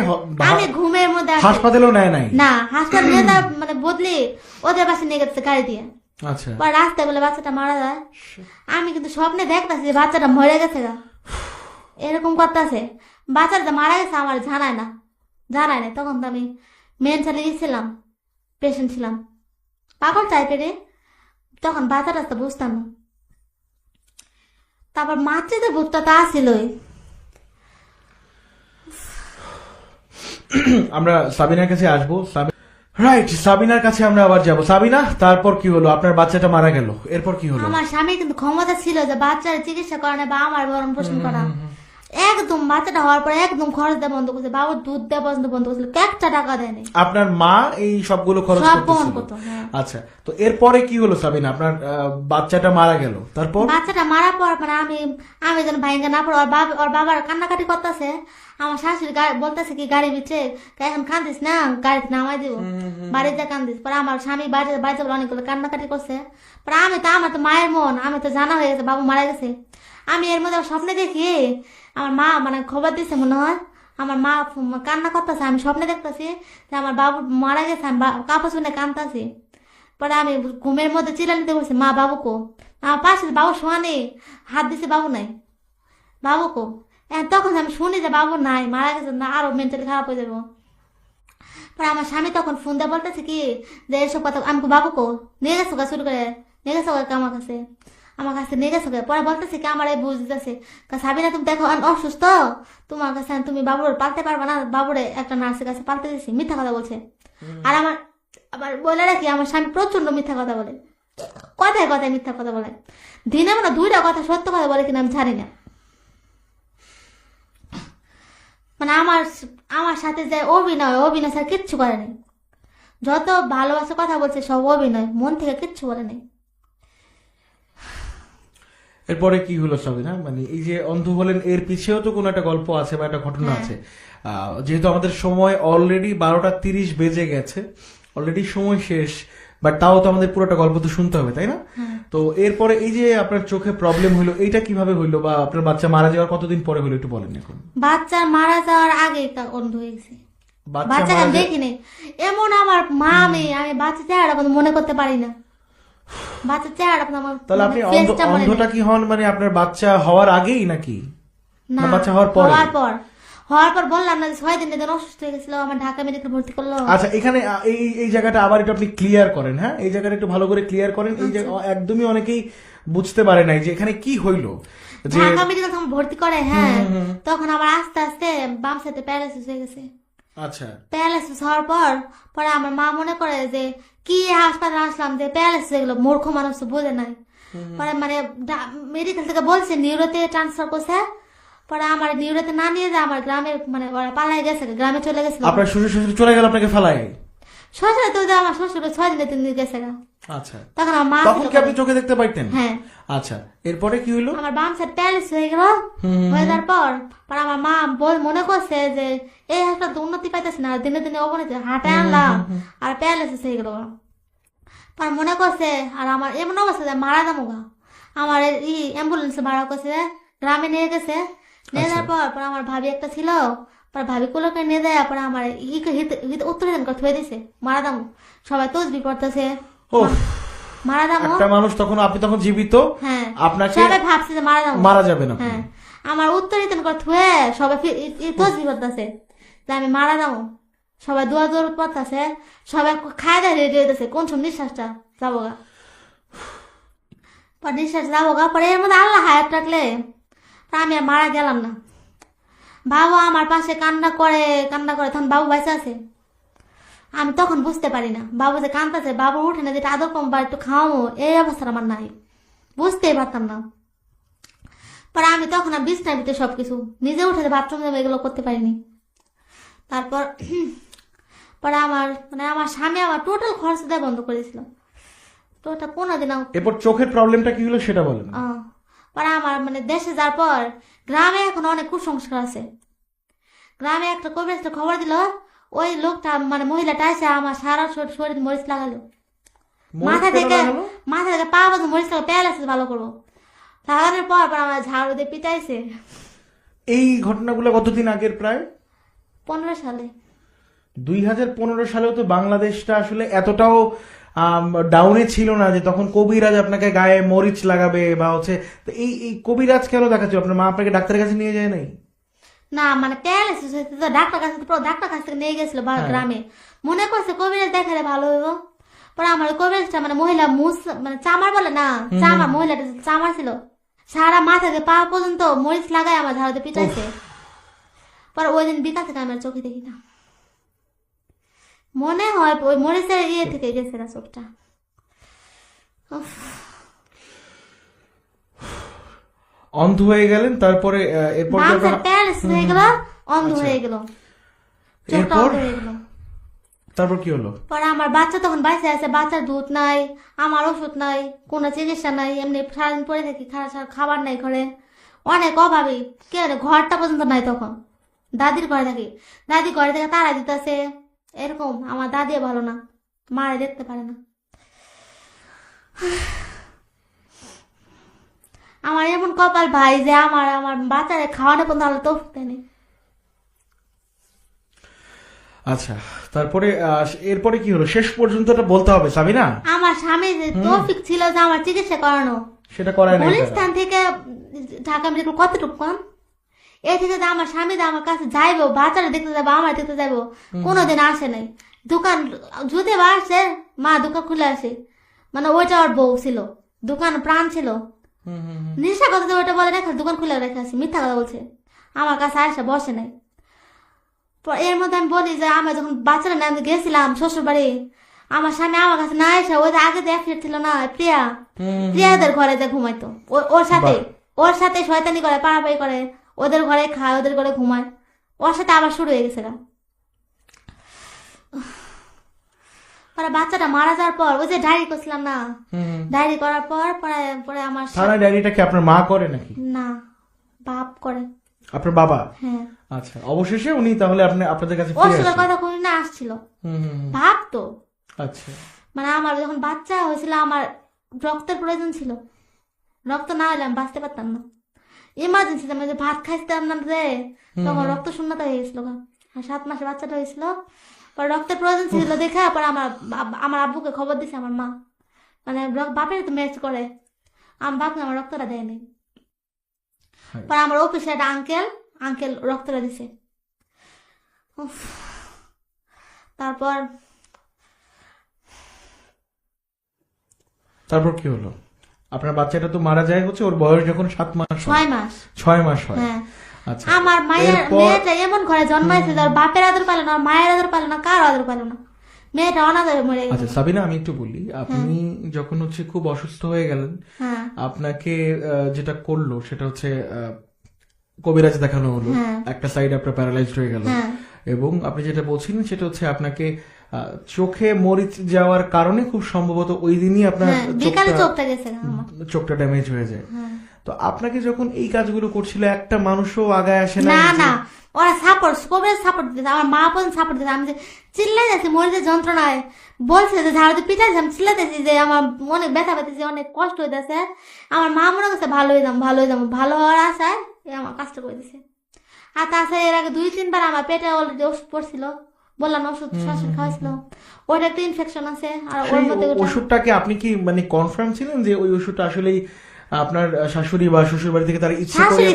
আমি ঘুমের মধ্যে হাসপাতালেও নেয় নাই না, হাসপাতাল নিয়ে যাওয়ার মানে বদলি ওদের পাশে নিয়ে গেছে গাড়ি দিয়ে। আচ্ছা, পরে রাস্তায় বলে বাচ্চাটা মারা যায়। আমি কিন্তু স্বপ্নে দেখতেছি যে বাচ্চাটা মরে গেছে গা, এরকম করতেছে। বাচ্চাটা মারা গেছে আমার জানায় না। তখন তো আমি মেন্টালি গেছিলাম, পেশেন্ট ছিলাম, পাগল টাইপের। তখন বাচ্চাটা তো বুঝতাম না। তারপর মাতৃতে ভূতটা তা ছিলই। আমরা সাবিনার কাছে আসবো। রাইট, সাবিনার কাছে আমরা আবার যাব। সাবিনা, তারপর কি হলো? আপনার বাচ্চাটা মারা গেল, এরপর কি হলো? আমার স্বামী কিন্তু ক্ষমতা ছিল যে বাচ্চার চিকিৎসা করা বা আমার ভরণ পোষণ করা। একদম বাচ্চাটা হওয়ার পরে একদম খরচ দেওয়া বন্ধ করছে, বাবুর দুধ দেওয়া বন্ধ করছিল, একটা টাকা দেয়নি। আপনার মা এই সবগুলো খরচ করতো। আচ্ছা, তো এরপরে কি হলো সাবিনা? আপনার বাচ্চাটা মারা গেল, তারপর? বাচ্চাটা মারার পর মানে আমি যেন ভাইঙ্গা না পড়ে ওর বাবার কান্নাকাটি করতেছে। আমার শাশুড়ি বলতেছে কি গাড়ি বিচ্ছে এখন কান্দিস না, গাড়িতে নামাই দিব, বাড়িতে কান্দিস। পরে আমার স্বামী বাড়িতে অনেকগুলো কান্নাকাটি করছে। পরে আমার তো মায়ের মন, আমি তো জানা হয়ে গেছে বাবু মারা গেছে। আমি এর মধ্যে স্বপ্নে দেখি আমার মা মানে খবর দিচ্ছে মনে হয়, আমার মা কান্না করতেছে, আমি স্বপ্নে দেখতেছি যে আমার বাবু মারা গেছে, আমি কাপড় শুনে কান্দতেছি। পরে আমি ঘুমের মধ্যে চিল্লানিতে বলছি, মা বাবুকো। আমার পাশে বাবু শোয়া নেই, হাত দিছে, বাবু নাই, বাবুকো। তখন আমি শুনি যে বাবু নাই, মারা গেছে, না আরো মেন্টালি খারাপ হয়ে যাবো। পরে আমার স্বামী তখন ফোন দিয়ে বলতেছে কি যে এসব কথা, আমি বাবুকো নিয়ে গেছো গা, শুরু করে নিয়ে গেছো আমার কাছে নিয়ে গেছো। পরে বলতেছে কি আমার এই বুঝ দিতেছে, সাবিনা তুমি দেখো অসুস্থ, তোমার কাছে তুমি বাবুর পালতে পারবা না, বাবুরে একটা নার্সের কাছে পালতে দিছি। মিথ্যা কথা বলছে। আর আবার বলে রাখি আমার স্বামী প্রচন্ড মিথ্যা কথা বলে, কথায় কথায় মিথ্যা কথা বলে। দিনে মানে 2টা কথা সত্য কথা বলে কিনা আমি জানি না। মানে আমার সাথে যে অভিনয় স্যার কিচ্ছু করেনি। যত ভালোবাসা কথা বলছে সব অভিনয়, মন থেকে কিচ্ছু বলে নেই। এরপরে কি হলো সাবিনা, মানে এই যে অন্ধ হলেন এর পিছেও তো কোনো একটা গল্প আছে বা একটা ঘটনা আছে। যেহেতু আমাদের সময় অলরেডি 12:30 বেজে গেছে, অলরেডি সময় শেষ, বাট তাও তো আমাদের পুরোটা গল্প তো শুনতে হবে, তাই না? তো এরপরে এই যে আপনার চোখে প্রবলেম হলো, এইটা কিভাবে হইলো বা আপনার বাচ্চা মারা যাওয়ার কতদিন পরে হলো একটু বলেন এখন। বাচ্চা মারা যাওয়ার আগে অন্ধ হয়ে গেছে, বাচ্চা দেখিনি। এমন আমার মা আমি বাচ্চা চেহারা মনে করতে পারি না, বাচ্চা চেহারা আমার। তাহলে আপনি অন্ধটা কি হন মানে আপনার বাচ্চা হওয়ার আগেই নাকি না বাচ্চা হওয়ার পর? হওয়ার পর বললাম না 6 দিন অসুস্থ হয়ে গেছিল, আমার ঢাকা মেডিকেল ভর্তি করলো। আচ্ছা, এখানে এই জায়গাটা আবার একটু আপনি ক্লিয়ার করেন। হ্যাঁ, এই জায়গাটা একটু ভালো করে ক্লিয়ার করেন। এই যে একদমই অনেকেই বুঝতে পারে নাই যে এখানে কি হইলো। ঢাকা মেডিকেল যখন ভর্তি করে, হ্যাঁ, তখন আমার আস্তে আস্তে বাম সাথে প্যারালাইসিস হয়ে গেছে। আচ্ছা, প্যারালাইসিস হওয়ার পরে আমার মা মনে করে যে কি হাসপাতালে আসলাম যে প্যারালাইসিস হয়ে গেল, মূর্খ মানুষ তো বোঝে নাই। পরে মানে মেডিকেল থেকে বলছে নিউরোতে ট্রান্সফার করছে। পরে আমার নিউরোতে না নিয়ে যায় আমার গ্রামের মানে ওরা পালাই গেছে, গ্রামে চলে গেছে। আপনার শ্বশুর শাশুড়ি চলে গেল আপনাকে ফেলাই? শ্বশুর তো আমার শ্বশুর 6 দিনে 3 দিন গেছে। আচ্ছা, তখন আমার মা, তখন কি আপনি চোখে দেখতে পাইতেন? হ্যাঁ। আচ্ছা, এরপরে কি হলো? আমার বাম সাইড প্যারালাইসিস হয়ে গেল। হয়ে যাওয়ার পর আমার মা মনে করছে যে এই হাসপাতাল উন্নতি পাইতেছে না, দিনে দিনে অবনতি, হাঁটে আনলাম আর প্যারালাইসিস হয়ে গেল। পর মনে করছে আর আমার এমন অবস্থা যে মারা যাবো গা। আমার অ্যাম্বুলেন্সে ভাড়া করছে, গ্রামে নিয়ে গেছে। নিয়ে যাওয়ার পর আমার ভাবি একটা ছিল, পর ভাবি কুলোকে নিয়ে দেয়। পরে আমার উত্তর থুয়ে দিছে, মারা যাবো। সবাই তসবি পড়তেছে, মারা যাবো। একটা মানুষ তখন, আপনি তখন জীবিত, হ্যাঁ, আপনাকে সবাই ভাবছে যে মারা যাবে না। হ্যাঁ, আমার উত্তর থুয়ে সবাই তসবি পড়তেছে যে আমি মারা যাবো। সবাই দোয়া দৌড় পড়তেছে, সবাই খায় দেয় রেডি হইতেছে কোন সময় নিঃশ্বাসটা যাবো গা। পর নিঃশ্বাস যাবো গা, পরে এর মধ্যে আল্লাহ হায়াত রাখলে আমি আর মারা গেলাম না। বাবু আমার পাশে কান্না করে তখন বাবু বেঁচে আছে। আমি তখন বুঝতে পারি না বাবু যে কান্দাছে, বাবু উঠে না যেটা আদর কম বা একটু খাওয়াবো, এই অবস্থা আমার নাই, বুঝতেই পারতাম না। পরে আমি তখন আর বিছনার ভিতরে সবকিছু নিজে উঠে বাথরুম যাবো এগুলো করতে পারিনি। তারপর পরে আমার স্বামী আমার টোটাল খরচ দেওয়া বন্ধ করেছিল, টোটাল 15 দিন। এরপর চোখের প্রবলেমটা কি হলো সেটা বলেন। পরে আমার মানে দেশে যাওয়ার পর গ্রামে এখন অনেক কুসংস্কার আছে। গ্রামে একটা কবির খবর দিল, ওই লোকটা মানে মহিলাটা এসে আমার সারা শরীর মরিচ লাগালো, মাথা থেকে পা পর্যন্ত মরিচ লাগালো, প্যারালাইসিস ভালো করবো। লাগানোর পর আমার ঝাড়ু দিয়ে পিটাইছে। এই ঘটনাগুলো কতদিন আগের? প্রায় 15 সালে। 2015 সালেও তো বাংলাদেশটা আসলে এতটাও ডাউনে ছিল না যে তখন কবিরাজ আপনাকে গায়ে মরিচ লাগাবে বা হচ্ছে। এই কবিরাজ কেন দেখাচ্ছিল? আপনার মা আপনাকে ডাক্তারের কাছে নিয়ে যায় নাই? না, মানে প্যারালাইসিস হয়েছে তো ডাক্তার কাছ থেকে নিয়ে গেছিল গ্রামে, মনে করছে কবিরাজ দেখালে ভালো হইব। পরে আমার কবিরাজটা মানে মহিলা মানে চামার বলে না, চামার মহিলাটা চামার ছিল, সারা মাথা থেকে পা পর্যন্ত মরিচ লাগায় আমার ঝাড়ুতে পিটাইছে। পরে ওই দিন বিকাল থেকে আমার চোখে দেখি না, মনে হয় ওই মরিচের থেকে গেছে না চোখটা। অন্ধ হয়ে গেলেন, তারপরে এরপর প্যারালাইসিস হয়ে গেল, অন্ধ হয়ে গেল, চোখটা অন্ধ হয়ে গেল। তারপর কি হলো? পরে আমার বাচ্চা তখন বাইসে আছে, বাচ্চার দুধ নাই, আমার ওষুধ নাই, কোনো চিকিৎসা নাই, এমনি সারাদিন পরে থাকি, খাবার নাই ঘরে, অনেক অভাবী, কে ঘরটা পর্যন্ত নাই। তখন দাদির ঘরে থাকি, দাদি ঘরে থেকে তারা দিতেছে এরকম। আমার দাদিও ভালো না, মারে দেখতে পারে না। আমার এমন কপাল ভাই যে আমার বাচ্চারে খাওয়ানো পর্যন্ত আলো তৌফিক দেয়নি। আচ্ছা, তারপরে এরপরে কি হলো শেষ পর্যন্ত বলতে হবে সাবিনা? আমার স্বামী যে তৌফিক ছিল যে আমার চিকিৎসা করানো, সেটা করায় না। গুলিস্তান থেকে ঢাকা মেডিকেল কতটুকু কম, এই থেকে যে আমার স্বামী আমার কাছে যাইবো, বাচ্চারা দেখতে যাবো, আমার দেখতে যাবো, কোনোদিন আসে নাই। দোকান যদি আসে, মা দোকান খুলে আসে, মানে ওইটা ওর বউ ছিল, দোকান প্রাণ ছিল, নিশা কথা ওইটা বলে রেখে দোকান খুলে রেখে আসি, মিথ্যা কথা বলছে, আমার কাছে আসে বসে নাই। এর মধ্যে আমি বলি যে আমরা যখন বাচ্চারা না গেছিলাম শ্বশুর বাড়ি, আমার স্বামী আমার কাছে না এসে, ওই আগে যে অ্যাফেয়ার ছিল না প্রিয়াদের ঘরে যে ঘুমাইতো, ওর সাথে শয়তানি করে, পাড়াপাড়ি করে, ওদের ঘরে খায়, ওদের ঘরে ঘুমায়, ওর সাথে আবার শুরু হয়ে গেছে। পরে বাচ্চাটা মারা যাওয়ার পর ওই যে ডায়েরি করছিলাম না, ডায়েরি করার পর পরে পরে আমার থানায় ডায়েরিটা কি আপনার মা করে নাকি? না, বাপ করে। আপনার বাবা? হ্যাঁ। আচ্ছা, অবশেষে উনি তাহলে আপনাদের কাছে ওর ফিরে সাথে আসেন। কথা কই না, আসছিল ভাব তো। আচ্ছা, মানে আমার যখন বাচ্চা হয়েছিল আমার রক্তের প্রয়োজন ছিল, রক্ত না হলে আমি বাঁচতে পারতাম না। ইমার্জেন্সি আমি যে ভাত খাইতাম না যে, তখন রক্ত শূন্যতা হয়ে গেছিল। আর 7 মাসে বাচ্চাটা হয়েছিল, পরে রক্তের প্রয়োজন ছিল দেখে পরে আমার আব্বুকে খবর দিছে আমার মা, মানে বাপের তো ম্যাচ করে, আমার বাপকে আমার রক্তটা দেয়নি। পরে আমার অফিসে একটা আঙ্কেল রক্তটা দিছে। উফ। তারপর কি হলো? আপনার বাচ্চাটা তো মারা যায় হচ্ছে ওর বয়স যখন 7 মাস, 6 মাস, 6 মাস হয়। হ্যাঁ। আচ্ছা, আমার মায়ের মেয়েটা এমন ঘরে জন্মাইছে যার বাপের আদর পাইলো না, মায়ের আদর পাইলো না, কার আদর পাইলো না, মেয়েটা অনাদরে মরে গেছে। আচ্ছা সাবিনা, আমি একটু বলি, আপনি যখন হচ্ছে খুব অসুস্থ হয়ে গেলেন, আপনাকে যেটা করলো সেটা হচ্ছে কবিরাজ দেখানো হলো, একটা সাইড আপনার প্যারালাইজড হয়ে গেল, এবং আপনি যেটা বলছিলেন সেটা হচ্ছে আপনাকে চোখে মরিচ যাওয়ার কারণে খুব সম্ভবত ওই দিনই আপনার চোখটা ড্যামেজ হয়ে যায়। তো আপনাকে যখন এই কাজগুলো করছিল একটা মানুষও আগায় আসে না? না, ওরা সাপোর্ট দিতে, আমার মা পর্যন্ত সাপোর্ট দিতে। আমি যে চিল্লাই যাচ্ছি মরিচের যন্ত্রণায়, বলছে যে ঝাড়ুতে পিঠাইছি, আমি চিল্লাইতেছি যে আমার অনেক ব্যথা পেতেছি, অনেক কষ্ট হইতেছে। আমার মা মনে করছে ভালো হয়ে যাবো, ভালো হওয়ার আশায় আমার কাজটা করে দিছে। আর তাছাড়া এর আগে 2-3 বার আমার পেটে অলরেডি ওষুধ পড়ছিল, বললাম ওষুধ খাওয়াইছিল, ওটা একটা ইনফেকশন আছে। আর ওর মধ্যে ওষুধটাকে আপনি কি মানে কনফার্ম ছিলেন যে ওই ওষুধটা আসলেই আপনার শাশুড়ি বা শ্বশুর বাড়ি থেকে তারা ইচ্ছা করে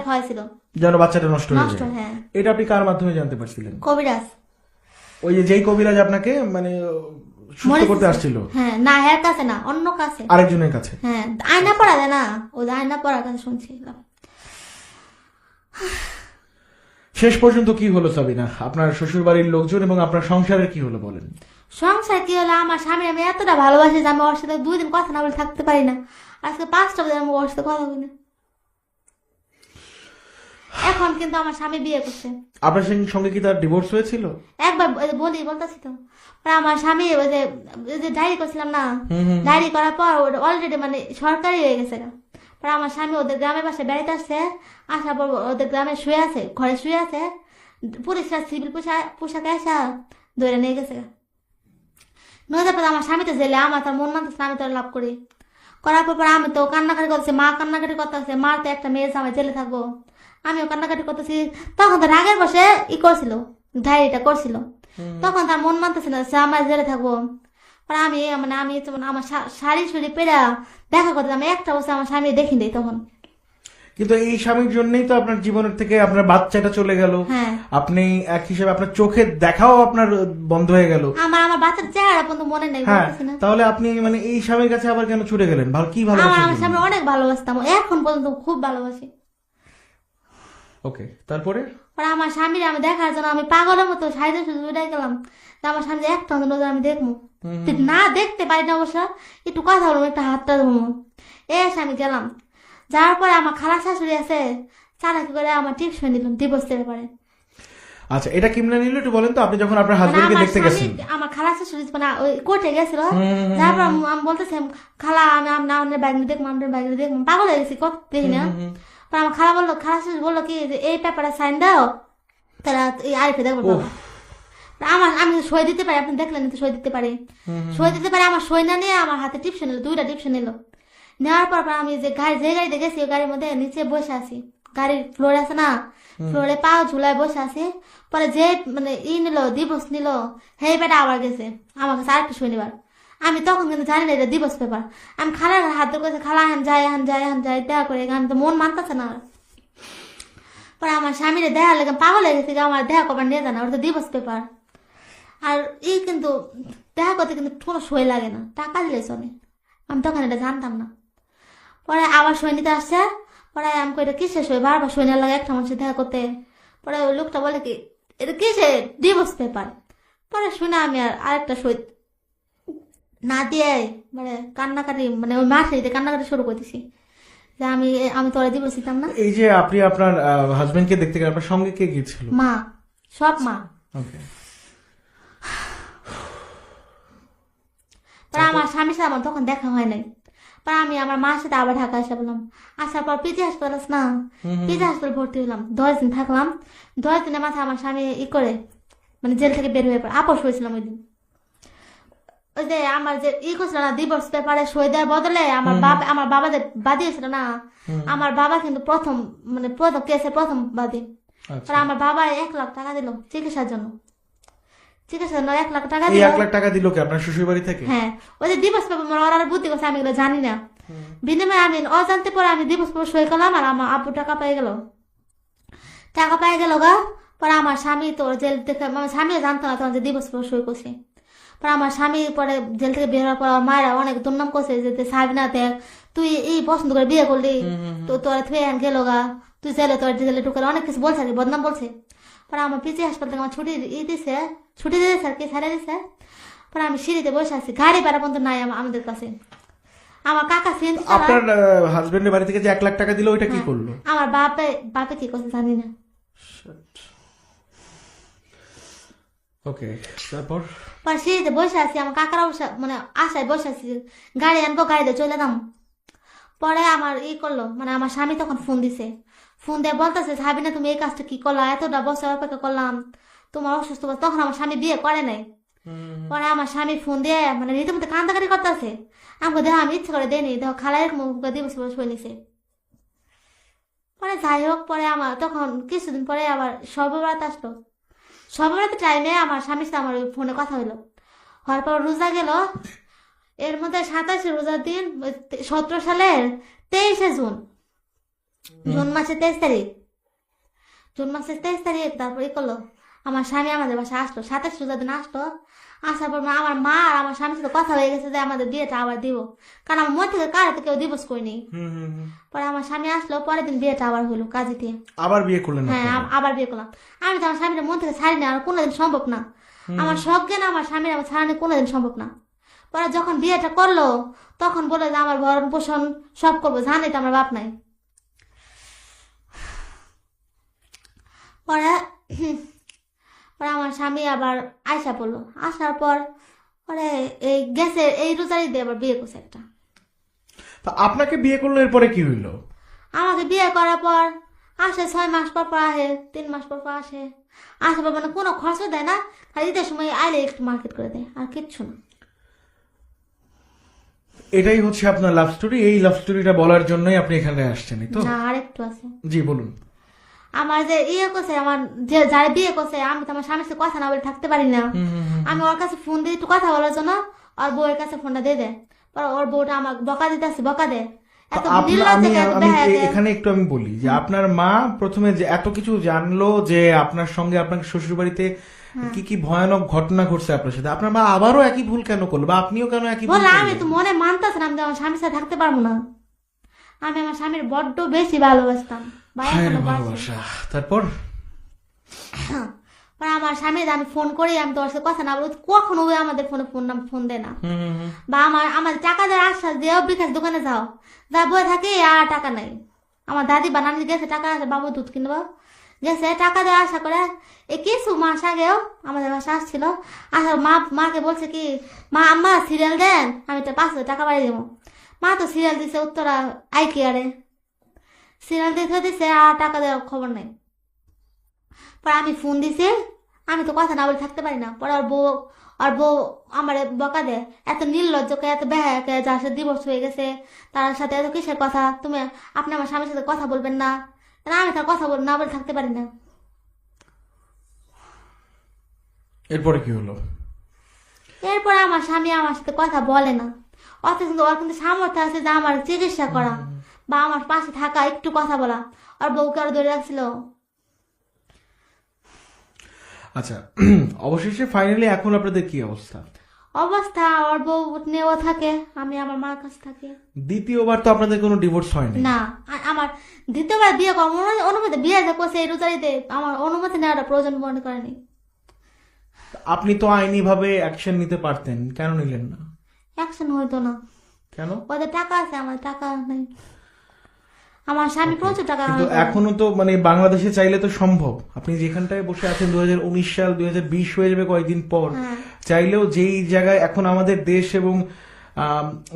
খাওয়াইছিল যেন বাচ্চাটা নষ্ট হয়ে যায়? হ্যাঁ। এটা আপনি কার মাধ্যমে জানতে পারছিলেন? কবিরাজ। ওই যে যেই কবিরাজ আপনাকে মানে সুস্থ করতে আসছিল? হ্যাঁ, না এর কাছে না, অন্য কাছে, আরেকজনের কাছে। হ্যাঁ, আয়না পড়া যায় না, ওই আয়না পড়ার কাছে শুনছিলাম। শেষ পর্যন্ত কি হলো সাবিনা? আপনার শ্বশুর বাড়ির লোকজন এবং আপনার সংসারের কি হলো বলেন? সংসার কি হলো, আমার স্বামী আমি এতটা ভালোবাসি যে আমি ওর সাথে 2 দিন কথা না বলে থাকতে পারি না। আজকে 5টা বাজে আমি ওর সাথে কথা বলি না। এখন কিন্তু আমার স্বামী বিয়ে করছে। আপনার সঙ্গে কি তার ডিভোর্স হয়েছিল? একবার বলতেছি তো, আমার স্বামী ওই যে ডায়েরি করছিলাম না, ডায়েরি করার পর অলরেডি মানে সরকারি হয়ে গেছে। পরে আমার স্বামী ওদের গ্রামের পাশে বেড়াইতে আসছে, আসার পর ওদের গ্রামে শুয়ে আছে, ঘরে শুয়ে আছে, পুলিশরা সিভিল পোশাকে আসা ধরে নিয়ে গেছে। নয় পর আমার স্বামী তো জেলে, আমার তার মন মানতেছে, আমি তো লাভ করি। করার পর আমি তো কান্নাকাটি করতেছি, মা কান্নাকাটি করতেছে, মার তো একটা মেয়ে আমি জেলে থাকবো, আমিও কান্নাকাটি করতেছি। তখন তো রাগের বসে করছিল, ডায়েরিটা করছিল, তখন তার মন মানতেছে না আমার জেলে থাকবো। আমি আমার শাড়ি শুড়ি পেরা দেখা করতে আমি একটা বছর আমার স্বামী দেখি নেই তখন। কিন্তু এই স্বামীর জন্যই তো আপনার জীবনের থেকে আপনার বাচ্চাটা চলে গেল, আপনি এক হিসেবে আপনার চোখে দেখাও আপনার বন্ধ হয়ে গেল, আমার বাচ্চার চেহারা পর্যন্ত মনে নেই। তাহলে আপনি মানে এই স্বামীর কাছে আবার কেন ছুটে গেলেন? কি ভালো? আমার স্বামী অনেক ভালোবাসতাম, এখন পর্যন্ত খুব ভালোবাসি। ওকে, তারপরে আমার স্বামীর আমি দেখার জন্য আমি পাগলের মতো সাইডে শুধু উঠে গেলাম, আমার স্বামী একটা নজর আমি দেখবো না, দেখতে পারি না অবশ্য, একটু কথা বলবো, একটা হাতটা ধরবো, আমি গেলাম। যাওয়ার পরে আমার খালা শাশুড়ি আছে, চালাকি করে আমার টিপস নিলাম ডিভোর্স দিতে পারে। আচ্ছা, এটা কেমনে নিল একটু বলেন তো? আপনি যখন আপনার হাজবেন্ডকে দেখতে গেছেন, আমার খালা শাশুড়ি মানে ওই কোর্টে গেছিল, তারপর আমি বলতেছি খালা আমি আপনার ব্যাগ দেখবো, আপনার ব্যাগ দেখবো, পাগল হয়ে গেছি, কত দেখি না। আমার খালা শাশুড়ি বললো কি যে এই পেপারে সাইন দাও, তারা এই আরিফে দেখবো। আমি সই দিতে পারি, আপনি দেখলেন তো সই দিতে পারি, আমার সই না নিয়ে আমার হাতে টিপস নিল, 2টা টিপস নিল। নেওয়ার পর আমি যে গাড়িতে গেছি ওই গাড়ির মধ্যে নিচে বসে আছি, গাড়ির ফ্লোর আছে না, ফ্লোরে পা ঝুলায় বসে আছি। পরে যে মানে নিল দিবস নিল, হে বেটা আবার গেছে আমার কাছে আরেকটা শনিবার। আমি তখন কিন্তু জানি না এটা দিবস পেপার। আমি খালার হাত ধরে করেছি, খালা এখন যাই দেখা করে, আমি তো মন মানতেছে না। পরে আমার স্বামীরে দেখা লেগে পাগল হয়ে গেছে, আমার দেখা করবার নিয়ে জানা, ওটা তো দিবস পেপার। আর কিন্তু দেখা করতে কিন্তু কোনো সই লাগে না, টাকা দিলে চলে। আমি তখন এটা জানতাম না। পরে আবার সই নিতে আসছে, পরে আমি এটা কিসে সই, বারবার সই নেওয়া লাগে একটা মানুষের দেখা করতে। পরে ওই লোকটা বলে কি এটা কিসে, ডিভোর্স পেপার। পরে শুনে আমি আর আরেকটা সই না দিয়ে মানে কান্নাকাটি, মানে ওই মাসে কান্নাকাটি শুরু করতেছি যে আমি তোরা ডিভোর্স দিতাম না। এই যে আপনি আপনার হাজবেন্ডকে দেখতে গেলেন, আপনার সঙ্গে কে গিয়েছিল? মা, সব মা। আমার স্বামীর সাথে আমার তখন দেখা হয় নাই। পরে আমি আমার মার সাথে আবার ঢাকা এসে বললাম, আসার পর পিজি হাসপাতাল আছে না, পিজি হাসপাতাল ভর্তি হলাম। 10 দিন থাকলাম। 10 দিনের মাথায় আমার স্বামী করে মানে জেল থেকে বের হয়ে পড়ে আপোষ হয়েছিলাম ওই দিন। ওই যে আমার যে করছিল না ডিভোর্স পেপারে সই দেওয়ার বদলে আমার বাবা যে বাদিয়েছিল না, আমার বাবা কিন্তু প্রথম কেসে প্রথম বাদী। আমার বাবা 1 লাখ টাকা দিল চিকিৎসার জন্য। 1 লাখ টাকা দিল। 1 লাখ টাকা দিল কি আপনার শ্বশুর বাড়ি থেকে? হ্যাঁ, ওই যে ডিভোর্স পেপার ওরা বুদ্ধি করছে, আমি এগুলো জানি না। বিনিময়ে আমি অজান্তে পরে আমি ডিভোর্স পেপার সই করলাম, আর আমার আব্বু টাকা পেয়ে গেল গা। পরে আমার স্বামী তো জেল থেকে, আমার স্বামীও জানতো না তখন যে ডিভোর্স পেপার সই করছে। পরে আমার স্বামী পরে জেল থেকে বের হওয়ার পর মায়েরা অনেক দুর্নাম করছে যে সাবিনা দেখ তুই এই পছন্দ করে বিয়ে করলি, তো তোর থুয়ে গেল গা, তুই জেলে ঢুকালে অনেক কিছু বলছে আর কি, বদনাম বলছে। পরে আমার পিজি হাসপাতাল থেকে আমার ছুটি দিয়েছে আর কি, ছেড়ে দিছে। পরে আমি সিঁড়িতে বসে আছি, গাড়ি ভাড়া পর্যন্ত নাই আমাদের কাছে। আমার কাকা সিএনজি চালায়। আপনার হাজবেন্ডের বাড়ি থেকে যে 1 লাখ টাকা দিল ওইটা কি করলো? আমার বাপে কি করছে জানি না। ওকে, তারপর পরে সিঁড়িতে বসে আছি, আমার কাকারা মানে আশায় বসে আছি গাড়ি আনবো, গাড়িতে চলে যাম। পরে আমার করলো মানে আমার স্বামী তখন ফোন দিছে, ফোন দিয়ে বলতেছে সাবিনা তুমি এই কাজটা কি করলা, এতটা বছর অপেক্ষা করলাম তোমার অসুস্থ। তখন আমার স্বামী বিয়ে করে নাই। পরে আমার স্বামী ফোন দিয়ে মানে রীতিমতো কান্দাকাটি করতেছে, আমাকে দেখো আমি ইচ্ছে করে দেয়নি, দেখো খালাই দিবস শুয়ে নিছে। পরে যাই হোক, পরে আমার তখন কিছুদিন পরে আবার সর্বরাত আসলো। সর্বরাত টাইমে আমার স্বামীর সাথে আমার ফোনে কথা হইলো। হওয়ার পর রোজা গেল, এর মধ্যে 27 রোজার দিন 17 সালের 23 জুন মাসের 23 তারিখ তারপর করলো আমার স্বামী আমাদের বাসায় আসলো। 27 রোজার দিন আসলো। আসার পর আমার মা আর আমার স্বামীর সাথে কথা হয়ে গেছে যে আমাদের বিয়েটা আবার দিব, কারণ আমার মন থেকে কারো কেউ ডিভোর্স করিনি। পরে আমার স্বামী আসলো, পরের দিন বিয়েটা আবার হলো কাজীতে। আবার বিয়ে করলেন? হ্যাঁ, আবার বিয়ে করলাম। আমি তো আমার স্বামীর মন থেকে ছাড়ি না, আর কোনোদিন সম্ভব না। আমার সব জ্ঞান আমার স্বামীর আমার ছাড়ানো কোনোদিন সম্ভব না। পরে যখন বিয়েটা করলো তখন বলে যে আমার ভরণ পোষণ সব করবো, জানি তো আমার বাপ নাই। পরে আমার স্বামী আবার আয়সা পড়লো। আসার পর পরে এই গেছে এই রোজারি দিয়ে আবার বিয়ে করছে একটা। তা আপনাকে বিয়ে করলো, এরপরে কি হইলো? আমাকে বিয়ে করার পর আসে 6 মাস পর আসে, 3 মাস পর আসে। আসার পর মানে কোনো খরচ দেয় না, আর ঈদের সময় আইলে একটু মার্কেট করে দেয়, আর কিচ্ছু না। এটাই হচ্ছে আপনার লাভ স্টোরি। এই লাভ স্টোরিটা বলার জন্যই আপনি এখানে আসছেন, তো? না, আর একটু আছে। জি বলুন। আমার যে করছে, আমার যে যারা বিয়ে করছে, আমি তো আমার স্বামীর সাথে কথা না বলে থাকতে পারি না। আমি ওর কাছে ফোন দিয়ে একটু কথা বলার জন্য ওর বউয়ের কাছে ফোনটা দিয়ে দেয়। পরে ওর বউটা আমার বকা দেয়। এখানে একটু আমি বলি যে আপনার মা প্রথমে যে এত কিছু জানলো যে আপনার সঙ্গে আপনার শ্বশুর বাড়িতে কি কি ভয়ানক ঘটনা ঘটছে আপনার সাথে, আপনার মা আবারও একই ভুল কেন করলো, বা আপনিও কেন একই ভুল করলেন? আমি তো মনে মানতেছি না আমি আমার স্বামীর সাথে থাকতে পারবো না। আমি আমার স্বামীর বড্ড বেশি ভালোবাসতাম। তারপর আমার স্বামী আমি ফোন করি, আমি তোর সাথে কথা না বলি, কখনো আমাদের ফোন দেয় না। বা আমাদের টাকা দেওয়ার আশ্বাস দিয়েও বিকাশ দোকানে যাও, যা বয়ে থাকে আর টাকা নাই। আমার দাদি বা নানি গেছে টাকা আছে, বাবু দুধ কিনবো গেছে, টাকা দেওয়া আশা করে এই কিছু মাস আগেও আমাদের বাসা আসছিল। আসার মাকে বলছে কি, মা আম্মা সিরিয়াল দেন, আমি তো 500 টাকা বাড়িয়ে দেবো। মা তো সিরিয়াল দিছে উত্তরা আইকিয়ারে, সিরিয়াল দিছে আর টাকা দেওয়ার খবর নেই। পরে আমি ফোন দিছি, আমি তো কথা না বলে থাকতে পারি না। পরে আর বউ আমার বকা দেয়, এত নির্লজ্জকে এত বেহায়াকে, যার সাথে ডিভোর্স হয়ে গেছে তার সাথে এত কিসের কথা, আপনি আমার স্বামীর সাথে কথা বলবেন না। আমি তার কথা না বলে থাকতে পারি না। এরপরে কি হলো? এরপরে আমার স্বামী আমার সাথে কথা বলে না, অথচ ওর কিন্তু সামর্থ্য আছে যে আমার চিকিৎসা করা বা আমার পাশে থাকা, একটু কথা বলা। আর বউকে আর ধরে রাখছিল। আচ্ছা, অবশেষে ফাইনালি এখন আপনাদের কি অবস্থা? ওর বউ নেওয়া থাকে, আমি আমার মার কাছে থাকি। দ্বিতীয়বার তো আপনাদের কোনো ডিভোর্স হয়নি? না, আমার দ্বিতীয়বার বিয়ে করার অনুমতি, বিয়ে করছে এই রোজারিতে, আমার অনুমতি নেওয়াটা প্রয়োজন মনে করেনি। আপনি তো আইনি ভাবে অ্যাকশন নিতে পারতেন, কেন নিলেন না? অ্যাকশন হইতো না। কেন? ওদের টাকা আছে, আমার টাকা নেই। আমার স্বামী প্রচুর টাকা। কিন্তু এখনো তো মানে বাংলাদেশে চাইলে তো সম্ভব। আপনি যেখানটায় বসে আছেন 2019 সাল 2020 হয়ে যাবে কয়েকদিন পর, চাইলেও যেই জায়গায় এখন আমাদের দেশ এবং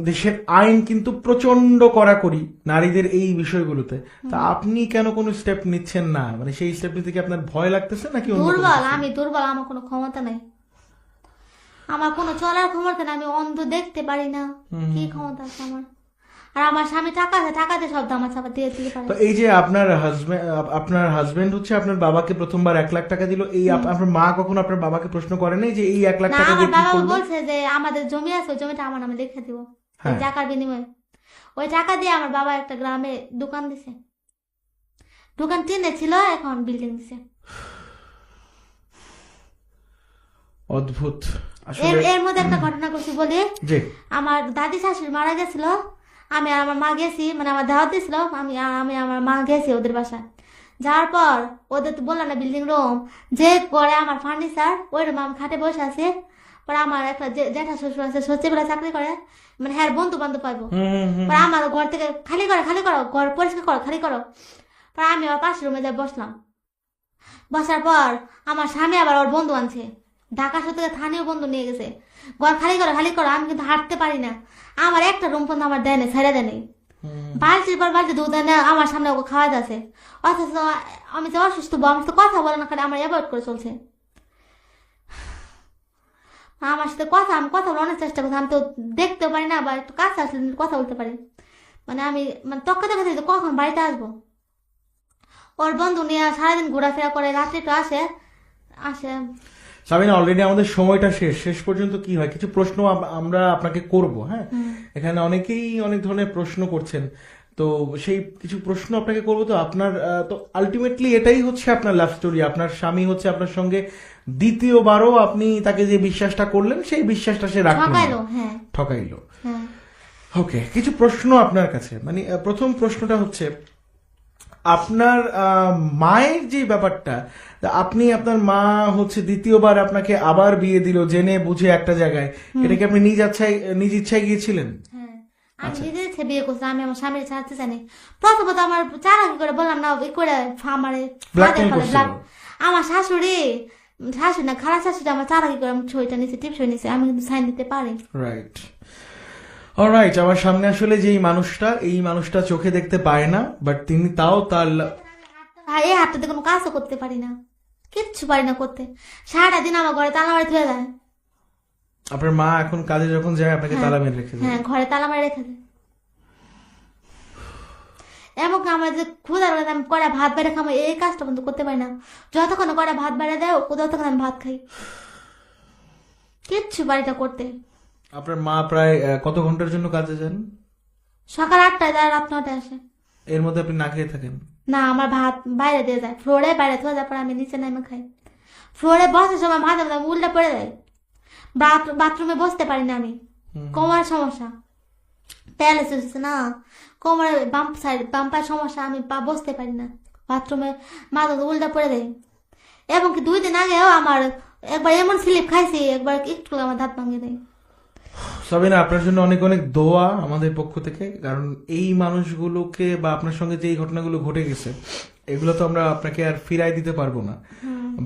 দেশের আইন কিন্তু প্রচন্ড কড়াকড়ি নারীদের এই বিষয়গুলোতে। তা আপনি কেন কোনো স্টেপ নিচ্ছেন না? মানে সেই স্টেপ নিতে কি আপনার ভয় লাগতেছে নাকি অন্য কোনো দুর্বল, কিছু? আমি দুর্বল, আমার কোনো ক্ষমতা নাই, আমার কোনো চলার ক্ষমতা নাই, আমি অন্ধ, দেখতে পারি না, কি ক্ষমতা আছে আমার? আর আমার স্বামী টাকা আছে, টাকা দিয়ে সব দামা চাপা দিয়ে দিতে পারে। তো এই যে আপনার হাজবেন্ড হচ্ছে আপনার বাবাকে প্রথমবার 1 লাখ টাকা দিল, এই আপনার মা কখনো আপনার বাবাকে প্রশ্ন করে নাই যে এই 1 লাখ না, টাকা আমার দিয়ে কি বাবা করবো? বলছে যে আমাদের জমি আছে, ওই জমিটা আমার নামে লিখে দিব হ্যাঁ। টাকার বিনিময়ে। ওই টাকা দিয়ে আমার বাবা একটা গ্রামে দোকান দিছে, দোকান টিনে ছিল, এখন বিল্ডিং দিছে। অদ্ভুত এর আসলে। এর মধ্যে একটা ঘটনা করছি বলি। জি। আমার দাদি শাশুড়ি মারা গেছিল, আমি আর আমার মা গেছি, মানে আমার দাওয়াত দিয়েছিল, আমি আমার মা গেছি ওদের বাসায়। যাওয়ার পর ওদের তো বললাম না বিল্ডিং রুম, যে করে আমার ফার্নিচার ওই রুম আমি খাটে বসে আছি। পরে আমার একটা জ্যাঠা শ্বশুর আছে, সচিবালয় চাকরি করে, মানে হ্যাঁ বন্ধু বান্ধব পাইবো। পরে আমার ঘর থেকে খালি করো ঘর পরিষ্কার করো, খালি করো। পরে আমি আবার পাশের রুমে যাই বসলাম। বসার পর আমার স্বামী আবার ওর বন্ধু আনছে, ঢাকা শহর থেকে স্থানীয় বন্ধু নিয়ে গেছে। ঘর খালি করো, আমি কিন্তু হাঁটতে পারি না, আমার একটা রুম পর্যন্ত আমার দেয় না, ছেড়ে দেয় নেই। বালতির পর বালতি দুধ এনে আমার সামনে ওকে খাওয়া যাচ্ছে, অথচ আমি যে অসুস্থ, আমি তো কথা বলে না, খালি আমার অ্যাভয়েড করে চলছে। আমার সাথে আমি কথা বলার অনেক চেষ্টা করছি, আমি তো দেখতেও পারি না, বা একটু কাছে আসলে কথা বলতে পারি, মানে আমি মানে তক্কা দেখা থাকি কখন বাড়িতে আসবো। ওর বন্ধু নিয়ে সারাদিন ঘোরাফেরা করে, রাত্রে একটু আসে। সাবিনা, অলরেডি আমাদের সময়টা শেষ পর্যন্ত কি হয়, কিছু প্রশ্ন আমরা আপনাকে করব। হ্যাঁ, এখানে অনেকেই অনেক ধরনের প্রশ্ন করছেন, তো সেই কিছু প্রশ্ন আপনাকে করব। তো আপনার তো আলটিমেটলি এটাই হচ্ছে আপনার লাভ স্টোরি। আপনার স্বামী হচ্ছে আপনার সঙ্গে দ্বিতীয়বারও আপনি তাকে যে বিশ্বাসটা করলেন সেই বিশ্বাসটা সে রাখলো না, ঠকাইলো। ওকে, কিছু প্রশ্ন আপনার কাছে, মানে প্রথম প্রশ্নটা হচ্ছে আপনার মায়ের যে ব্যাপারটা, আপনি আপনার মা হচ্ছে দ্বিতীয়বার আপনাকে আবার বিয়ে দিল জেনে বুঝে একটা জায়গায়, এটা কি আপনি নিজ ইচ্ছায় গিয়েছিলেন? আমি নিজে ইচ্ছে বিয়ে করছি, আমি আমার স্বামীর ছাড়তে জানি। প্রথমত আমার চালাকি করে বললাম না, ওই করে আমারে আমার শাশুড়ি না খারাপ শাশুড়ি আমার চালাকি করে আমি ছইটা নিচে টিপসই নিচে, আমি কিন্তু সাইন দিতে পারি। Right, alright. আমার সামনে আসলে যে এই মানুষটা চোখে দেখতে পায় না, বাট তিনি তাও তার এই হাতটাতে কোনো কাজও করতে পারি না, কিচ্ছু পারি না করতে, সারাটা দিন আমার ঘরে তালা মারি ধুয়ে যায়। আপনার মা এখন কাজে যখন যায় আপনাকে তালা মেরে রেখে দেয়? হ্যাঁ, ঘরে তালা মারি রেখে দেয়। এমনকি আমার যে ক্ষুধার লাগে আমি কড়া ভাত বেড়ে খাবো, এই কাজটা কিন্তু করতে পারি না। যতক্ষণ কড়া ভাত বেড়ে দেয় ততক্ষণ আমি ভাত খাই, কিচ্ছু পারি না করতে। আপনার মা প্রায় কত ঘন্টার জন্য কাজে যান? সকাল 8টায় যায়, রাত 9টায় আসে। এর মধ্যে আপনি না খেয়ে থাকেন? না, আমার ভাত বাইরে দিয়ে যায়, ফ্লোরে বাইরে থয়ে যায়, পরে আমি নিচে নেমে খাই। ফ্লোরে বসার সময় ভাত উল্টা পড়ে যায়, বাথরুমে বসতে পারি না আমি, কোমরের সমস্যা, প্যারালাইসিস না, কোমরের বাম পায়ের সমস্যা, আমি বসতে পারি না, বাথরুমে মাথা উল্টা পড়ে দেয়। এবং কি 2 দিন আগেও আমার একবার এমন স্লিপ খাইছি, একবার একটু আমার দাঁত ভাঙিয়ে দেয়। সাবিনা, আপনার জন্য অনেক অনেক দোয়া আমাদের পক্ষ থেকে, কারণ এই মানুষগুলোকে বা আপনার সঙ্গে যে এই ঘটনাগুলো ঘটে গেছে এগুলো তো আমরা আপনাকে আর ফিরাই দিতে পারবো না,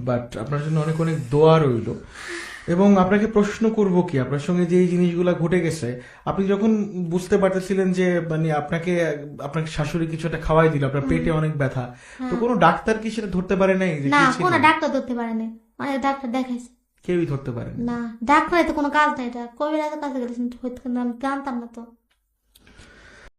বাট আপনার জন্য অনেক অনেক দোয়া রইল। এবং আপনাকে প্রশ্ন করব কি, আপনার সঙ্গে যে এই জিনিসগুলো ঘটে গেছে, আপনি যখন বুঝতে পারতেছিলেন যে মানে আপনাকে শাশুড়ি কিছু একটা খাওয়াই দিল, আপনার পেটে অনেক ব্যথা, তো কোনো ডাক্তার কি সেটা ধরতে পারে নাই? না, কোনো ডাক্তার ধরতে পারে নাই, অনেক ডাক্তার দেখাইছে, কেউই ধরতে পারে না। ডাক্তারের তো কোনো কাজ নাই, এটা কবিরাজের কাছে গেলে জানতাম না তো।